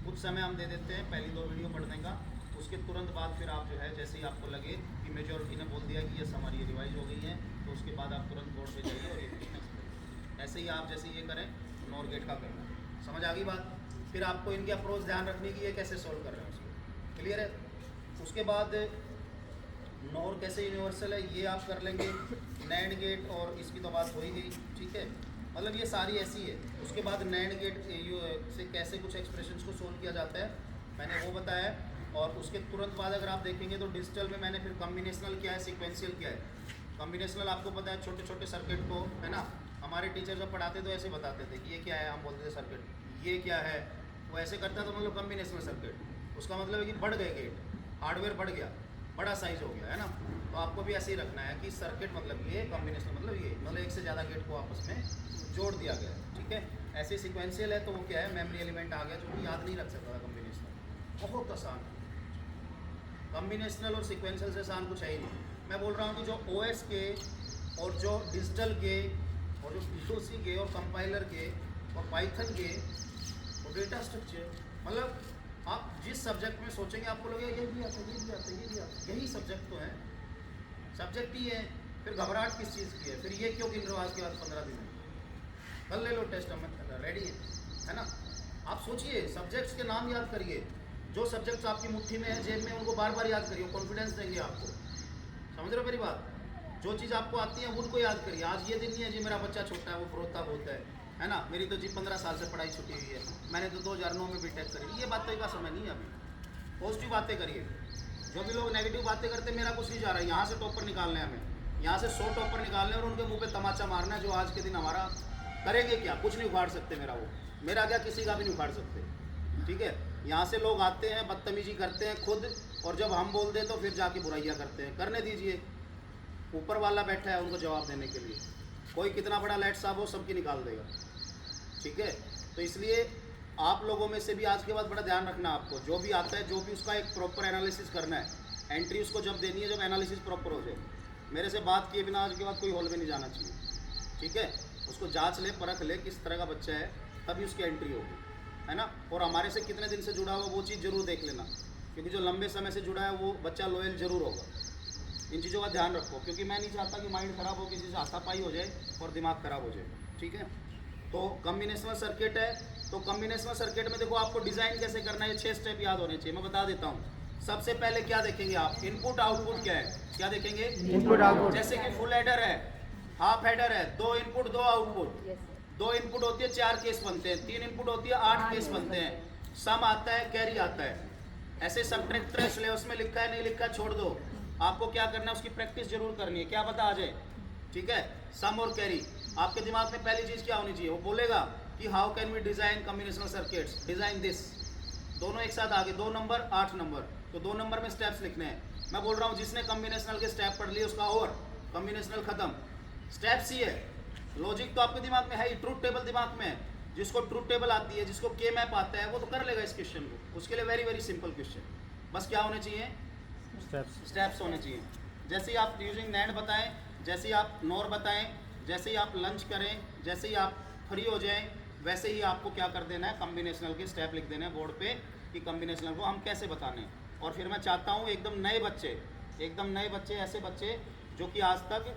कुछ समय हम दे देते हैं पहली 2 वीडियो पढ़ने का, उसके तुरंत बाद फिर आप जो है जैसे ही आपको लगे कि मेजॉरिटी ने बोल दिया कि ये हमारी ये रिवाइज हो गई है, तो उसके बाद आप तुरंत बोर्ड पे जाइए और ये क्वेश्चन करें। ऐसे ही आप जैसे ये करें नॉर गेट का करना, समझ आ गई बात। फिर आपको इनकी अप्रोच ध्यान रखनी कि ये कैसे सोल्व कर रहे हैं उसको, क्लियर है। उसके बाद नॉर कैसे यूनिवर्सल है ये आप कर लेंगे। नैंड गेट और इसकी तो बात हो ही गई, ठीक है, मतलब ये सारी ऐसी है। उसके बाद नैंड गेट से कैसे कुछ एक्सप्रेशंस को सोल्व किया जाता है मैंने वो बताया। और उसके तुरंत बाद अगर आप देखेंगे तो डिजिटल में मैंने फिर कॉम्बिनेशनल क्या है, सीक्वेंशियल क्या है। कॉम्बिनेशनल आपको पता है छोटे छोटे सर्किट को, है ना, हमारे टीचर जब पढ़ाते तो ऐसे बताते थे कि ये क्या है, हम बोलते थे सर्किट, ये क्या है, वो ऐसे करता तो मतलब कॉम्बिनेशनल सर्किट। उसका मतलब है कि बढ़ गए गेट, हार्डवेयर बढ़ गया, बड़ा साइज हो गया, है ना। तो आपको भी ऐसे ही रखना है कि सर्किट मतलब ये, कॉम्बिनेशन मतलब ये, मतलब एक से ज़्यादा गेट को आपस में जोड़ दिया गया, ठीक है। ऐसे सीक्वेंशियल है तो वो क्या है, मेमोरी एलिमेंट आ गया जो कि याद नहीं रख सकता था कॉम्बिनेशनल, बहुत आसान है। कॉम्बिनेशनल और सीक्वेंशियल से आसान कुछ है ही नहीं। मैं बोल रहा हूँ कि जो ओएस के और जो डिजिटल के और जो पीओसी के और कंपाइलर के और पाइथन के और डेटा स्ट्रक्चर, मतलब आप जिस सब्जेक्ट में सोचेंगे आपको लगेगा ये भी आता है, ये भी आता है, ये भी आता है, यही सब्जेक्ट तो है, सब्जेक्ट ही है। फिर घबराहट किस चीज़ की है, फिर ये क्यों गिन रहे हो आज के बाद 15 दिन में, कल ले लो टेस्ट, हम रेडी है ना। आप सोचिए, सब्जेक्ट्स के नाम याद करिए, जो सब्जेक्ट्स आपकी मुट्ठी में है, जेब में, उनको बार बार याद करिए, कॉन्फिडेंस देंगे आपको, समझ रहे हो मेरी बात। जो चीज़ आपको आती है उनको याद करिए। आज ये दिन नहीं है जी मेरा बच्चा छोटा है वो फरोता बोलता है ना, मेरी तो जी 15 साल से पढ़ाई छुट्टी हुई है, मैंने तो 2009 में बीटेक करी, ये बातें का समय नहीं है अभी। पॉजिटिव बातें करिए। जो भी लोग नेगेटिव बातें करते हैं, मेरा कुछ नहीं जा रहा है, यहाँ से टॉपर निकालने हैं हमें, यहाँ से 100 टॉपर निकालने और उनके मुँह पे तमाचा मारना है, जो आज के दिन हमारा करेंगे क्या, कुछ नहीं उखाड़ सकते मेरा, वो मेरा क्या किसी का भी नहीं उखाड़ सकते, ठीक है। यहाँ से लोग आते हैं, बदतमीजी करते हैं खुद, और जब हम बोल दें तो फिर जाके बुराइयाँ करते हैं। करने दीजिए, ऊपर वाला बैठा है उनको जवाब देने के लिए, कोई कितना बड़ा लेट साहब हो सबकी निकाल देगा, ठीक है। तो इसलिए आप लोगों में से भी आज के बाद बड़ा ध्यान रखना, आपको जो भी आता है, जो भी उसका एक प्रॉपर एनालिसिस करना है, एंट्री उसको जब देनी है, जब एनालिसिस प्रॉपर हो जाए। मेरे से बात किए बिना आज के बाद कोई हॉल में नहीं जाना चाहिए, ठीक है। उसको जांच ले, परख ले किस तरह का बच्चा है, तभी उसकी एंट्री होगी, है ना। और हमारे से कितने दिन से जुड़ा हुआ वो चीज़ जरूर देख लेना, क्योंकि जो लंबे समय से जुड़ा है वो बच्चा लॉयल जरूर होगा। इन चीज़ों का ध्यान रखो, क्योंकि मैं नहीं चाहता कि माइंड ख़राब हो, किसी से हाथापाई हो जाए और दिमाग ख़राब हो जाए, ठीक है। तो कॉम्बिनेशनल सर्किट है, तो कॉम्बिनेशनल सर्किट में देखो आपको डिज़ाइन कैसे करना है, ये 6 स्टेप याद होने चाहिए, मैं बता देता हूँ। सबसे पहले क्या देखेंगे आप, इनपुट आउटपुट क्या है, क्या देखेंगे, इनपुट आउटपुट। जैसे कि फुल हेडर है, हाफ हेडर है, 2 इनपुट 2 आउटपुट, 2 इनपुट होती है 4 केस बनते हैं, 3 इनपुट होती है 8 केस बनते हैं, सम आता है, कैरी आता है। ऐसे सब्ट्रैक्टर सिलेबस में लिखा है, नहीं लिखा छोड़ दो, आपको क्या करना है उसकी प्रैक्टिस जरूर करनी है, क्या पता आ जाए, ठीक है। सम और कैरी आपके दिमाग में पहली चीज़ क्या होनी चाहिए, वो बोलेगा कि how can we design combinational circuits, design this, दोनों एक साथ आगे, 2 नंबर 8 नंबर, तो 2 नंबर में स्टेप्स लिखने हैं। मैं बोल रहा हूँ जिसने कॉम्बिनेशनल के स्टेप पढ़ लिए उसका और कॉम्बिनेशनल खत्म, स्टेप्स ही है। लॉजिक तो आपके दिमाग में है ही, ट्रूथ टेबल दिमाग में है, जिसको ट्रूथ टेबल आती है, जिसको के मैप आता है, वो तो कर लेगा इस क्वेश्चन को। उसके लिए वेरी वेरी सिंपल क्वेश्चन, बस क्या होने चाहिए, स्टेप्स होने चाहिए। जैसे ही आप यूजिंग नैंड बताएं, जैसे ही आप नॉर बताएं, जैसे ही आप लंच करें, जैसे ही आप फ्री हो जाएं, वैसे ही आपको क्या कर देना है, कॉम्बिनेशनल के स्टेप लिख देना है बोर्ड पे कि कॉम्बिनेशनल को हम कैसे बताने हैं। और फिर मैं चाहता हूँ एकदम नए बच्चे, ऐसे बच्चे जो कि आज तक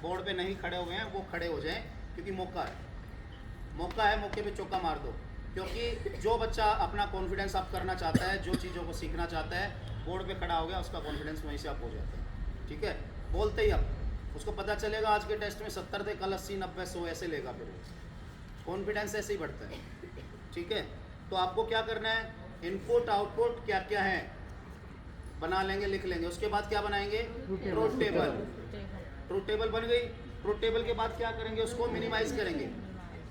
बोर्ड पे नहीं खड़े हुए हैं, वो खड़े हो जाएं, क्योंकि मौका है, मौके पे चौका मार दो। क्योंकि जो बच्चा अपना कॉन्फिडेंस अप करना चाहता है, जो चीज़ों को सीखना चाहता है, बोर्ड पे खड़ा हो गया, उसका कॉन्फिडेंस वहीं से अप हो जाता है, ठीक है। बोलते ही अब उसको पता चलेगा आज के टेस्ट में 70 थे, कल 80 90 100 ऐसे लेगा, फिर कॉन्फिडेंस ऐसे ही बढ़ता है, ठीक है। तो आपको क्या करना है, इनपुट आउटपुट क्या क्या है बना लेंगे, लिख लेंगे। उसके बाद क्या बनाएंगे, ट्रूथ टेबल बन गई। ट्रूथ टेबल के बाद क्या करेंगे, उसको मिनिमाइज करेंगे,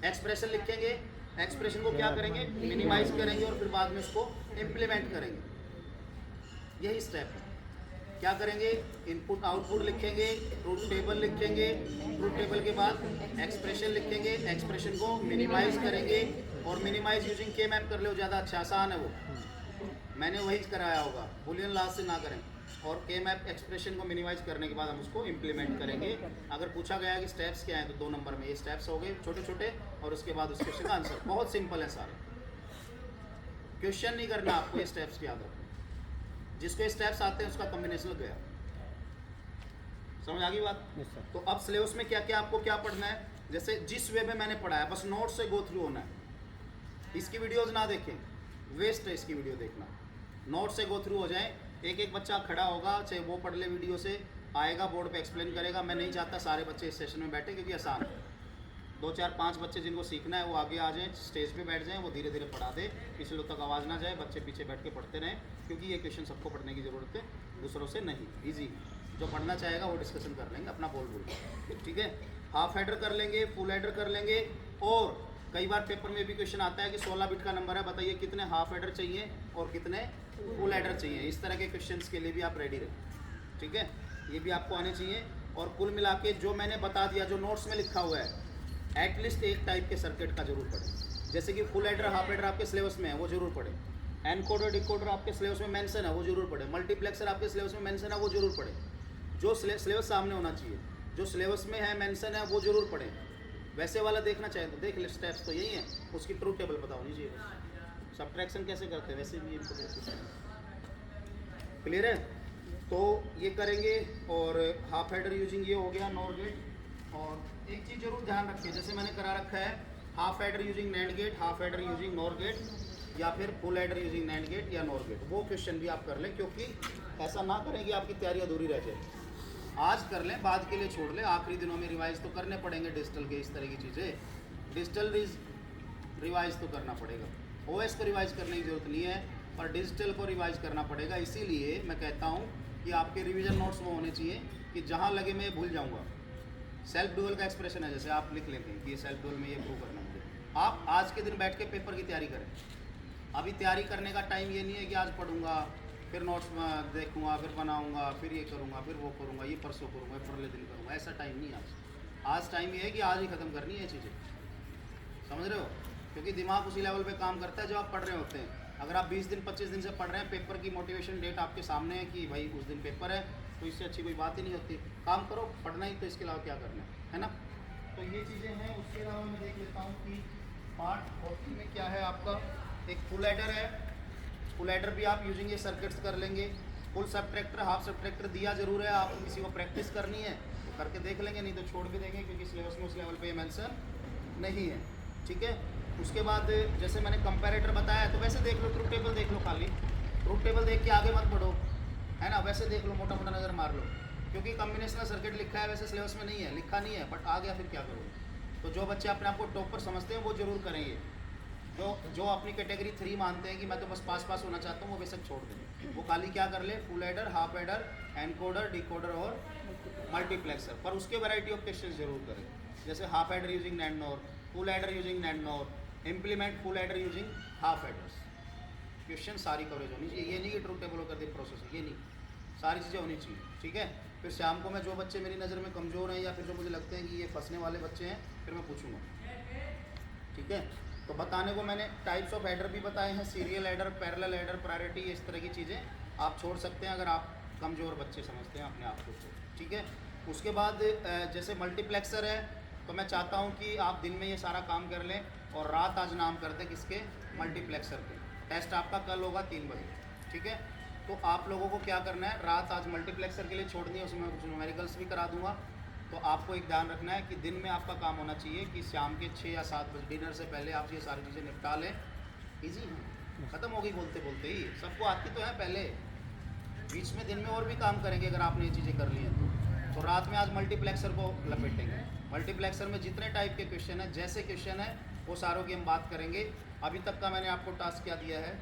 एक्सप्रेशन लिखेंगे, एक्सप्रेशन को क्या करेंगे, मिनिमाइज करेंगे, और फिर बाद में उसको इम्प्लीमेंट करेंगे। यही स्टेप है, क्या करेंगे, इनपुट आउटपुट लिखेंगे, ट्रूथ टेबल लिखेंगे, ट्रूथ टेबल के बाद एक्सप्रेशन लिखेंगे, एक्सप्रेशन को मिनिमाइज करेंगे और मिनिमाइज यूजिंग के मैप कर लो, ज़्यादा अच्छा आसान है वो, मैंने वही कराया होगा, बुलियन लास्ट से ना करें। और के मैप एक्सप्रेशन को मिनिमाइज करने के बाद हम उसको इम्प्लीमेंट करेंगे। अगर पूछा गया कि स्टेप्स क्या हैं तो 2 नंबर में ये स्टेप्स हो गए छोटे छोटे, और उसके बाद उस क्वेश्चन का आंसर। बहुत सिंपल है सारे, क्वेश्चन नहीं करना आपको, ये स्टेप्स याद रखो, जिसको स्टेप्स आते हैं उसका कॉम्बिनेशन गया। समझ आ गई बात? तो अब सिलेबस में क्या क्या आपको क्या पढ़ना है, जैसे जिस वे में मैंने पढ़ाया बस नोट से गो थ्रू होना है। इसकी वीडियोज ना देखें, वेस्ट है इसकी वीडियो देखना, नोट से गो थ्रू हो जाए। एक एक बच्चा खड़ा होगा, चाहे वो पढ़ ले वीडियो से, आएगा बोर्ड पे एक्सप्लेन करेगा। मैं नहीं चाहता सारे बच्चे इस सेशन में बैठे, क्योंकि आसान है। 2 4 5 बच्चे जिनको सीखना है वो आगे आ जाएं, स्टेज पे बैठ जाएं, वो धीरे धीरे पढ़ा दे, किसी लोग तक आवाज़ ना जाए, बच्चे पीछे बैठ के पढ़ते रहें, क्योंकि ये क्वेश्चन सबको पढ़ने की ज़रूरत है, दूसरों से नहीं। ईजी, जो पढ़ना चाहेगा वो डिस्कशन कर लेंगे अपना बोल बोल, ठीक है। हाफ हेडर कर लेंगे, फुल हेडर कर लेंगे। और कई बार पेपर में भी क्वेश्चन आता है कि 16 बिट का नंबर है, बताइए कितने हाफ हेडर चाहिए और कितने फुल हेडर चाहिए। इस तरह के क्वेश्चंस के लिए भी आप रेडी रहें, ठीक है, ये भी आपको आने चाहिए। और कुल मिला के जो मैंने बता दिया, जो नोट्स में लिखा हुआ है, एटलीस्ट एक टाइप के सर्किट का जरूर पढ़ें। जैसे कि फुल हेडर हाफ हेडर आपके सिलेबस में है, वो जरूर पढ़ें। एनकोडर डिकोडर आपके सिलेबस में मेंशन है, वो जरूर पढ़ें। मल्टीप्लेक्सर आपके सिलेबस में मेंशन है, वो जरूर पढ़ें। जो सिलेबस सामने होना चाहिए, जो सिलेबस में है मेंशन है, वो जरूर पढ़ें। वैसे वाला देखना चाहे तो देख ले, स्टेप्स तो यही है, उसकी ट्रूथ टेबल पता होनी चाहिए। सब्ट्रैक्शन कैसे करते हैं वैसे भी इनको, क्लियर है? तो ये करेंगे। और हाफ हेडर यूजिंग ये हो गया, नॉर गेट। और एक चीज़ जरूर ध्यान रखिए, जैसे मैंने करा रखा है, half adder using NAND gate, half adder using NOR gate, या फिर full header using NAND gate या नॉर गेट। वो क्वेश्चन भी आप कर लें, क्योंकि ऐसा ना करें कि आपकी तैयारी अधूरी रह जाए। आज कर लें, बाद के लिए छोड़ लें, आखिरी दिनों में रिवाइज तो करने पड़ेंगे डिजिटल के, इस तरह की चीज़ें। डिजिटल रिवाइज तो करना पड़ेगा, ओएस को रिवाइज करने की ज़रूरत नहीं है, पर डिजिटल को रिवाइज करना पड़ेगा। इसीलिए मैं कहता हूँ कि आपके रिवीजन नोट्स वो होने चाहिए कि जहाँ लगे मैं भूल जाऊँगा। सेल्फ ड्यूअल का एक्सप्रेशन है, जैसे आप लिख लेते हैं कि ये सेल्फ ड्यूअल में ये प्रूव करना मुझे। आप आज के दिन बैठ के पेपर की तैयारी करें। अभी तैयारी करने का टाइम ये नहीं है कि आज पढ़ूंगा, फिर नोट्स देखूंगा, फिर बनाऊंगा, फिर ये करूंगा, फिर वो करूंगा, ये परसों करूंगा, फिर अगले दिन करूंगा। ऐसा टाइम नहीं है आज टाइम ये है कि आज ही ख़त्म करनी है चीज़ें। समझ रहे हो? क्योंकि दिमाग उसी लेवल पे काम करता है जो आप पढ़ रहे होते हैं। अगर आप 20 दिन 25 दिन से पढ़ रहे हैं, पेपर की मोटिवेशन डेट आपके सामने है कि भाई उस दिन पेपर है, तो इससे अच्छी कोई बात ही नहीं होती। काम करो, पढ़ना ही तो, इसके अलावा क्या करना है ना? तो ये चीज़ें हैं। उसके अलावा मैं देख लेता हूँ कि पार्ट 40 में क्या है आपका। एक फुल एडर है, फुल एडर भी आप यूजिंग ये सर्किट्स कर लेंगे। फुल सबट्रैक्टर हाफ सबट्रैक्टर दिया जरूर है, आपको किसी को प्रैक्टिस करनी है तो करके देख लेंगे, नहीं तो छोड़ भी देंगे, क्योंकि सिलेबस में उस लेवल पे मेंशन नहीं है, ठीक है। उसके बाद जैसे मैंने कंपैरेटर बताया, तो वैसे देख लो, ट्रूथ टेबल देख लो, खाली ट्रूथ टेबल देख के आगे मत बढ़ो, है ना। वैसे देख लो, मोटा मोटा नज़र मार लो, क्योंकि कॉम्बिनेशनल सर्किट लिखा है, वैसे सिलेबस में नहीं है, लिखा नहीं है, बट आ गया, फिर क्या करोगे। तो जो बच्चे अपने आप को टॉपर समझते हैं वो जरूर करेंगे। जो अपनी कैटेगरी 3 मानते हैं कि मैं तो बस पास होना चाहता हूँ, वो बेशक छोड़ दें। वो खाली क्या कर ले, full adder, half adder, encoder, decoder और मल्टीप्लेक्सर। पर उसके वैरायटी ऑफ क्वेश्चन जरूर करें, जैसे half adder using NAND nor, full adder using NAND nor, implement full adder using half aiders. Question सारी कवरेज होनी चाहिए, ये नहीं कि ट्रूथ टेबल कर दे प्रोसेस, ये नहीं, सारी चीज़ें होनी चाहिए, ठीक है। फिर शाम को मैं जो बच्चे मेरी नज़र में कमज़ोर हैं या फिर जो मुझे लगते हैं कि ये फंसने वाले बच्चे हैं, फिर मैं पूछूंगा, ठीक है। तो बताने को मैंने टाइप्स ऑफ एडर भी बताए हैं, serial adder, parallel adder, priority, इस तरह की चीज़ें आप छोड़ सकते हैं अगर आप कमज़ोर बच्चे समझते हैं अपने आप को, ठीक है। उसके बाद जैसे मल्टीप्लेक्सर है, तो मैं चाहता हूँ कि आप दिन में ये सारा काम कर लें और रात आज नाम कर दें किसके, मल्टीप्लेक्सर के। टेस्ट आपका कल होगा 3 बजे, ठीक है। तो आप लोगों को क्या करना है, रात आज मल्टीप्लेक्सर के लिए छोड़नी है, उसमें कुछ न्यूमेरिकल्स भी करा दूंगा। तो आपको एक ध्यान रखना है कि दिन में आपका काम होना चाहिए कि शाम के 6 या 7 बजे डिनर से पहले आप ये सारी चीज़ें निपटा लें। ईजी ख़त्म होगी बोलते बोलते ही, सबको आती तो है पहले, बीच में दिन में और भी काम करेंगे अगर आपने ये चीज़ें कर ली हैं तो रात में आज मल्टीप्लेक्सर को लपेटेंगे। मल्टीप्लेक्सर में जितने टाइप के क्वेश्चन हैं, जैसे क्वेश्चन है वो सारों की हम बात करेंगे। अभी तक का मैंने आपको टास्क क्या दिया है,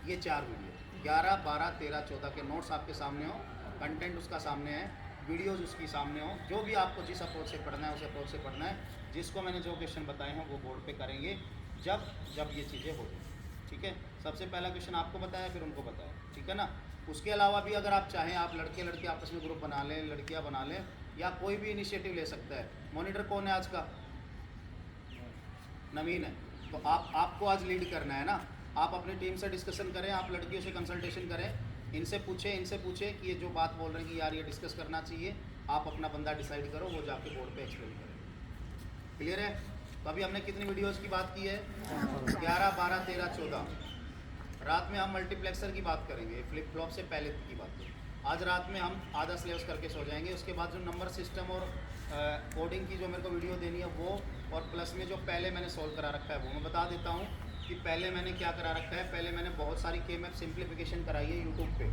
ये 4 वीडियो, 11, 12, 13, 14 के नोट्स आपके सामने हो, कंटेंट उसका सामने है, वीडियोस उसकी सामने हो, जो भी आपको जिस अप्रोच से पढ़ना है उस अप्रोच से पढ़ना है। जिसको मैंने जो क्वेश्चन बताए हैं वो बोर्ड पे करेंगे जब ये चीज़ें हो जाए, ठीक है। सबसे पहला क्वेश्चन आपको बताया, फिर उनको बताया, ठीक है ना। उसके अलावा भी अगर आप चाहें, आप लड़के लड़के आपस में ग्रुप बना लें, लड़कियां बना लें, या कोई भी इनिशिएटिव ले सकता है। मॉनिटर कौन है आज का? नवीन है। तो आपको आज लीड करना है ना। आप अपनी टीम से डिस्कशन करें, आप लड़कियों से कंसल्टेशन करें, इनसे पूछें कि ये जो बात बोल रहे हैं कि यार ये डिस्कस करना चाहिए, आप अपना बंदा डिसाइड करो, वो जाके बोर्ड पे एक्सप्लेन करें। क्लियर है? तो अभी हमने कितनी वीडियोस की बात की है? 11, 12, 13, 14। रात में हम मल्टीप्लेक्सर की बात करेंगे, फ्लिप फ्लॉप से पहले की बात है। आज रात में हम आधा सिलेबस करके सो जाएंगे। उसके बाद जो नंबर सिस्टम और कोडिंग की जो मेरे को वीडियो देनी है वो, और प्लस में जो पहले मैंने सॉल्व करा रखा है वो मैं बता देता हूँ कि पहले मैंने क्या करा रखा है। पहले मैंने बहुत सारी K-मैप सिंप्लीफिकेशन कराई है यूट्यूब पे,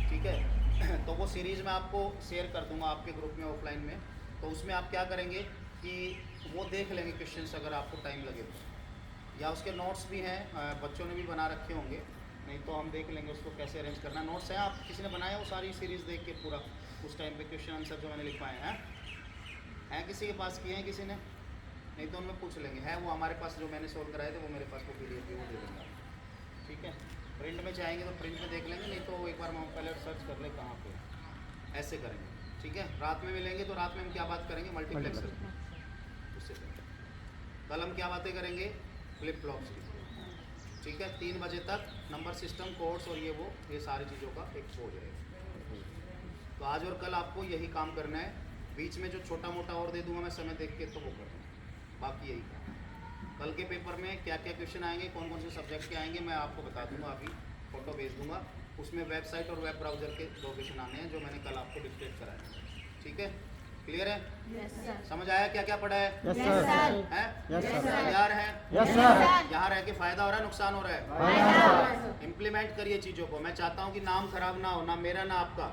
ठीक है। तो वो सीरीज़ मैं आपको शेयर कर दूंगा आपके ग्रुप में ऑफलाइन में। तो उसमें आप क्या करेंगे कि वो देख लेंगे क्वेश्चंस, अगर आपको टाइम लगे तो, या उसके नोट्स भी हैं, बच्चों ने भी बना रखे होंगे, नहीं तो हम देख लेंगे उसको कैसे अरेंज करना। नोट्स हैं, आप किसी ने बनाया वो सारी सीरीज़ देख के पूरा उस टाइम पे क्वेश्चन आंसर जो मैंने लिखवाए हैं किसी के पास किए हैं किसी ने? नहीं तो उनमें पूछ लेंगे। है वो हमारे पास, जो मैंने सोल्व कराए थे वो मेरे पास वो PDF भी वो दे देंगे, ठीक है। प्रिंट में चाहेंगे तो प्रिंट में देख लेंगे, नहीं तो एक बार हम पहले सर्च कर लें कहाँ पे, ऐसे करेंगे, ठीक है। रात में मिलेंगे तो रात में हम क्या बात करेंगे? मल्टीप्लेक्सर। उससे कल हम क्या बातें करेंगे? फ्लिप फ्लॉप्स की, ठीक है। 3 बजे तक नंबर सिस्टम, कोड्स और ये सारी चीज़ों का एक हो जाएगा। तो आज और कल आपको यही काम करना है। बीच में जो छोटा मोटा और दे दूंगा मैं समय देख के, तो वो करना है, बाकी यही काम। कल के पेपर में क्या क्या क्वेश्चन आएंगे, कौन कौन से सब्जेक्ट के आएंगे, मैं आपको बता दूंगा। अभी फ़ोटो भेज दूंगा, उसमें वेबसाइट और वेब ब्राउज़र के 2 क्वेश्चन आने हैं जो मैंने कल आपको डिस्क्राइब कराया, ठीक है। क्लियर है? Yes sir. समझ आया क्या क्या पढ़ा है? Yes sir. हैं? Yes sir. तैयार है? Yes sir. यहाँ रह के फ़ायदा हो रहा है, नुकसान हो रहा है? फायदा। इम्प्लीमेंट करिए चीज़ों को। मैं चाहता हूँ कि नाम खराब ना हो, ना मेरा ना आपका।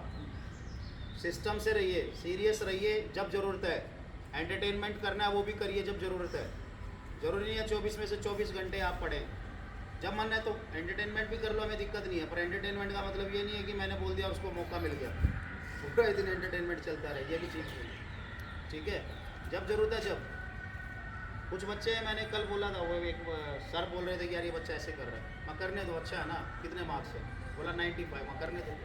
सिस्टम से रहिए, सीरियस रहिए जब ज़रूरत है। एंटरटेनमेंट करना है वो भी करिए जब ज़रूरत है। ज़रूरी नहीं है 24 में से 24 घंटे आप पढ़ें। जब मन है तो एंटरटेनमेंट भी कर लो, हमें दिक्कत नहीं है। पर एंटरटेनमेंट का मतलब ये नहीं है कि मैंने बोल दिया उसको मौका मिल गया पूरा दिन एंटरटेनमेंट चलता रहे, ये भी चीज़ नहीं है, ठीक है। जब ज़रूरत है जब। कुछ बच्चे हैं, मैंने कल बोला था, वो एक सर बोल रहे थे कि यार ये बच्चा ऐसे कर रहा है। मैं करने दो, अच्छा है ना, कितने मार्क्स है? बोला 95। मैं करने दो,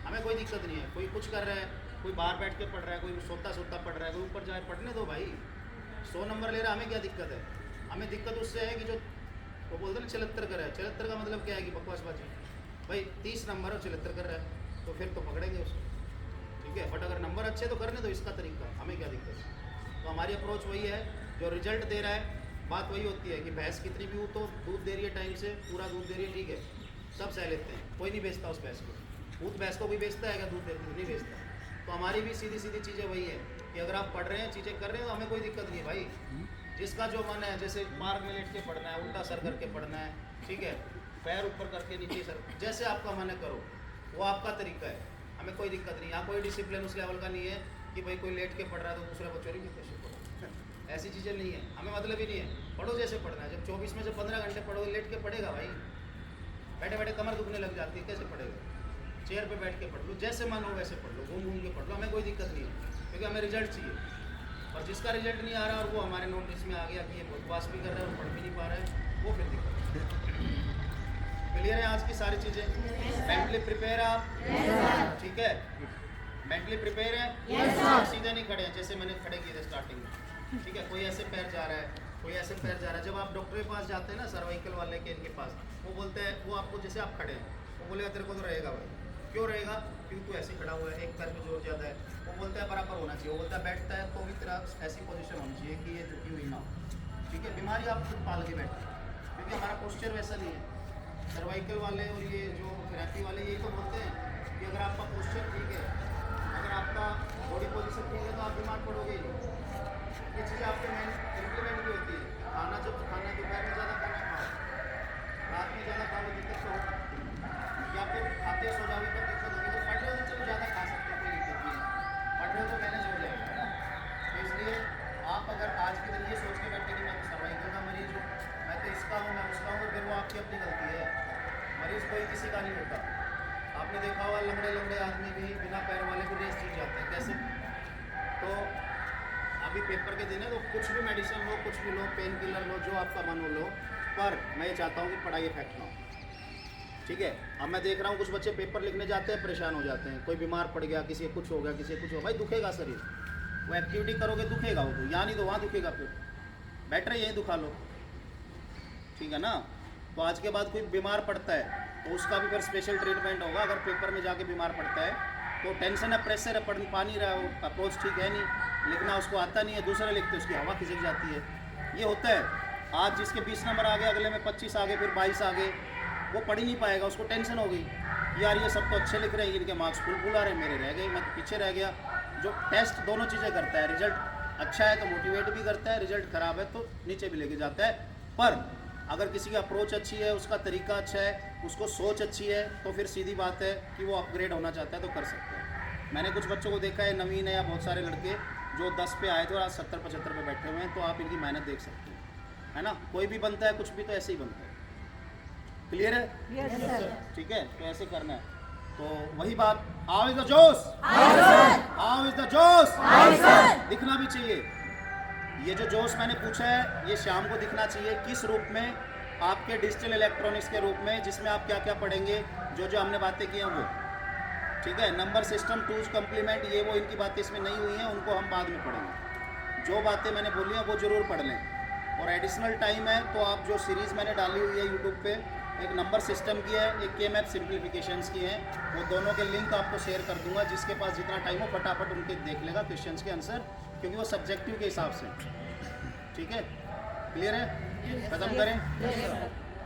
हमें कोई दिक्कत नहीं है। कोई कुछ कर रहा है, कोई बाहर बैठ के पढ़ रहा है, कोई सोता पढ़ रहा है, कोई ऊपर जाए, पढ़ने दो भाई। 100 नंबर ले रहा है, हमें क्या दिक्कत है? हमें दिक्कत उससे है कि जो वो बोलते हैं 76 कर रहा है। 76 का मतलब क्या है कि बकवासबाजी। भाई 30 नंबर और 76 कर रहा है तो फिर तो पकड़ेंगे उसको, ठीक है। बट अगर नंबर अच्छे तो करने दो, इसका तरीका, हमें क्या दिक्कत है? तो हमारी अप्रोच वही है, जो रिजल्ट दे रहा है। बात वही होती है कि भैंस कितनी भी हो तो दूध दे रही है, टाइम से पूरा दूध दे रही है, ठीक है, सब सह लेते हैं, कोई नहीं बेचता उस भैंस को। दूध भैंस को भी बेचता है क्या? दूध नहीं बेचता। तो हमारी भी सीधी सीधी चीज़ें वही है कि अगर आप पढ़ रहे हैं, चीज़ें कर रहे हैं, तो हमें कोई दिक्कत नहीं है भाई। जिसका जो मन है, जैसे मार्ग में लेट के पढ़ना है, उल्टा सर करके पढ़ना है, ठीक है, पैर ऊपर करके नीचे सर, जैसे आपका मन है करो, वो आपका तरीका है, हमें कोई दिक्कत नहीं। यहाँ कोई डिसिप्लिन उस लेवल का नहीं है कि भाई कोई लेट के पढ़ रहा है तो दूसरा बच्चों भी कैसे पढ़ो, ऐसी चीज़ें नहीं है, हमें मतलब ही नहीं है। पढ़ो जैसे पढ़ना है। जब 24 में से 15 घंटे पढ़ोगे, लेट के पढ़ेगा भाई, बैठे बैठे कमर दुखने लग जाती है, कैसे पढ़ेगा? चेयर पे बैठ के पढ़ लो, जैसे मन हो वैसे पढ़ लो, घूम घूम के पढ़ लो, हमें कोई दिक्कत नहीं है, क्योंकि हमें रिजल्ट चाहिए। और जिसका रिजल्ट नहीं आ रहा और वो हमारे नोटिस में आ गया कि ये बकवास भी कर रहा है और पढ़ भी नहीं पा रहा है, वो फिर दिक्कत है। क्लियर है आज की सारी चीज़ें? मेंटली प्रिपेयर आप? ठीक है, मेंटली प्रिपेयर है? सीधे नहीं खड़े हैं जैसे मैंने खड़े किए थे स्टार्टिंग में, ठीक है। कोई ऐसे पैर जा रहा है, कोई ऐसे पैर जा रहा है। जब आप डॉक्टर के पास जाते हैं ना, सर्वाइकल वाले के इनके पास, वो बोलते हैं, वो आपको जैसे आप खड़े हैं, वो बोलेगा तेरे को तो रहेगा भाई। क्यों रहेगा? क्योंकि तू ऐसे खड़ा हुआ है, एक पैर पे जोर ज़्यादा है। वो बोलता है बराबर होना चाहिए। वो बोलता है बैठता है तो भी तेरा ऐसी पोजीशन होनी चाहिए कि ये झुकी हुई ना हो, ठीक है। बीमारी आप खुद पाल के बैठे, क्योंकि हमारा पोस्चर वैसा नहीं है। सर्वाइकल वाले और ये जो थेरेपी वाले यही तो बोलते हैं कि अगर आपका पोस्चर ठीक है, अगर आपका बॉडी पोजीशन ठीक है, तो आप बीमार पड़ोगे ही नहीं। ये चीज़ें आपके मेन इम्प्लीमेंट भी होती है। खाना जब खाना है, दोपहर में ज़्यादा खाना खाओ, रात में ज़्यादा खाओ, दिक्कत तो होगी, या फिर खाते सो जाओगे तो दिक्कत होगी। तो पढ़ रहे हो तो चलो ज़्यादा खा सकते हो, कोई दिक्कत नहीं है, पढ़ रहे हो तो मैनेज हो जाएगा, है ना। तो इसलिए आप अगर आज के दिन ये सोच के बैठे कि मैं तो सर्वाइकल का मरीज हूँ, मैं तो इसका हूँ, मैं उसका हूँ, तो फिर वो आपकी अपनी गलती है। मरीज कोई किसी का नहीं होता। आपने देखा हुआ लंगड़े लंगड़े आदमी भी बिना पैर वाले भी रेस जीत जाते हैं, कैसे? तो अभी पेपर के दिन है, तो कुछ भी मेडिसिन लो, कुछ भी लो, पेन किलर लो, जो आपका मन हो लो, पर मैं ये चाहता हूँ कि पढ़ाई इफेक्ट ना हो, ठीक है। अब मैं देख रहा हूँ कुछ बच्चे पेपर लिखने जाते हैं, परेशान हो जाते हैं, कोई बीमार पड़ गया, किसी को कुछ हो गया, किसी को कुछ हो, भाई दुखेगा शरीर, वो एक्टिविटी करोगे दुखेगा, वो तो यहाँ नहीं तो वहाँ दुखेगा, फिर बेटर यहीं दुखा लो, ठीक है ना। तो आज के बाद कोई बीमार पड़ता है तो उसका भी फिर स्पेशल ट्रीटमेंट होगा। अगर पेपर में जाके बीमार पड़ता है तो टेंशन है, प्रेशर है, पढ़ पा नहीं रहा, वो अप्रोच ठीक है नहीं, लिखना उसको आता नहीं है, दूसरे लिखते उसकी हवा खिसक जाती है, ये होता है। आज जिसके 20 नंबर आ गए, अगले में 25 आ गए, फिर 22 आ गए, वो पढ़ ही नहीं पाएगा, उसको टेंशन हो गई, यार ये सब तो अच्छे लिख रहे हैं, इनके मार्क्स फुल आ रहे हैं, मेरे रह गए, मैं तो पीछे रह गया। जो टेस्ट दोनों चीज़ें करता है, रिजल्ट अच्छा है तो मोटिवेट भी करता है, रिजल्ट खराब है तो नीचे भी लेके जाता है। पर अगर किसी की अप्रोच अच्छी है, उसका तरीका अच्छा है, उसको सोच अच्छी है, तो फिर सीधी बात है कि वो अपग्रेड होना चाहता है तो कर सकते हैं। मैंने कुछ बच्चों को देखा है, नवीन है या बहुत सारे लड़के जो 10 पे आए थे और आज 70-75 पे बैठे हुए हैं, तो आप इनकी मेहनत देख सकते हैं, है ना। कोई भी बनता है कुछ भी तो ऐसे ही बनता है, क्लियर है? Yes, sir. ठीक है, तो ऐसे करना है। तो वही बात, हाउ इज द जोश, हाउ इज द जोश, दिखना भी चाहिए। ये जो जोश मैंने पूछा है ये शाम को दिखना चाहिए, किस रूप में? आपके डिजिटल इलेक्ट्रॉनिक्स के रूप में, जिसमें आप क्या क्या पढ़ेंगे, जो जो हमने बातें की हैं वो, ठीक है। नंबर सिस्टम, टूल्स, कम्प्लीमेंट, ये वो इनकी बातें इसमें नहीं हुई हैं, उनको हम बाद में पढ़ेंगे। जो बातें मैंने बोली हैं वो ज़रूर पढ़ लें। और एडिशनल टाइम है तो आप जो सीरीज़ मैंने डाली हुई है यूट्यूब पे, एक नंबर सिस्टम की है, एक के मैप सिंप्लीफिकेशंस की है, वो दोनों के लिंक आपको शेयर कर दूंगा। जिसके पास जितना टाइम हो फटाफट उनके देख लेगा क्वेश्चंस के आंसर, क्योंकि वो सब्जेक्टिव के हिसाब से, ठीक है। क्लियर है? खत्म करें।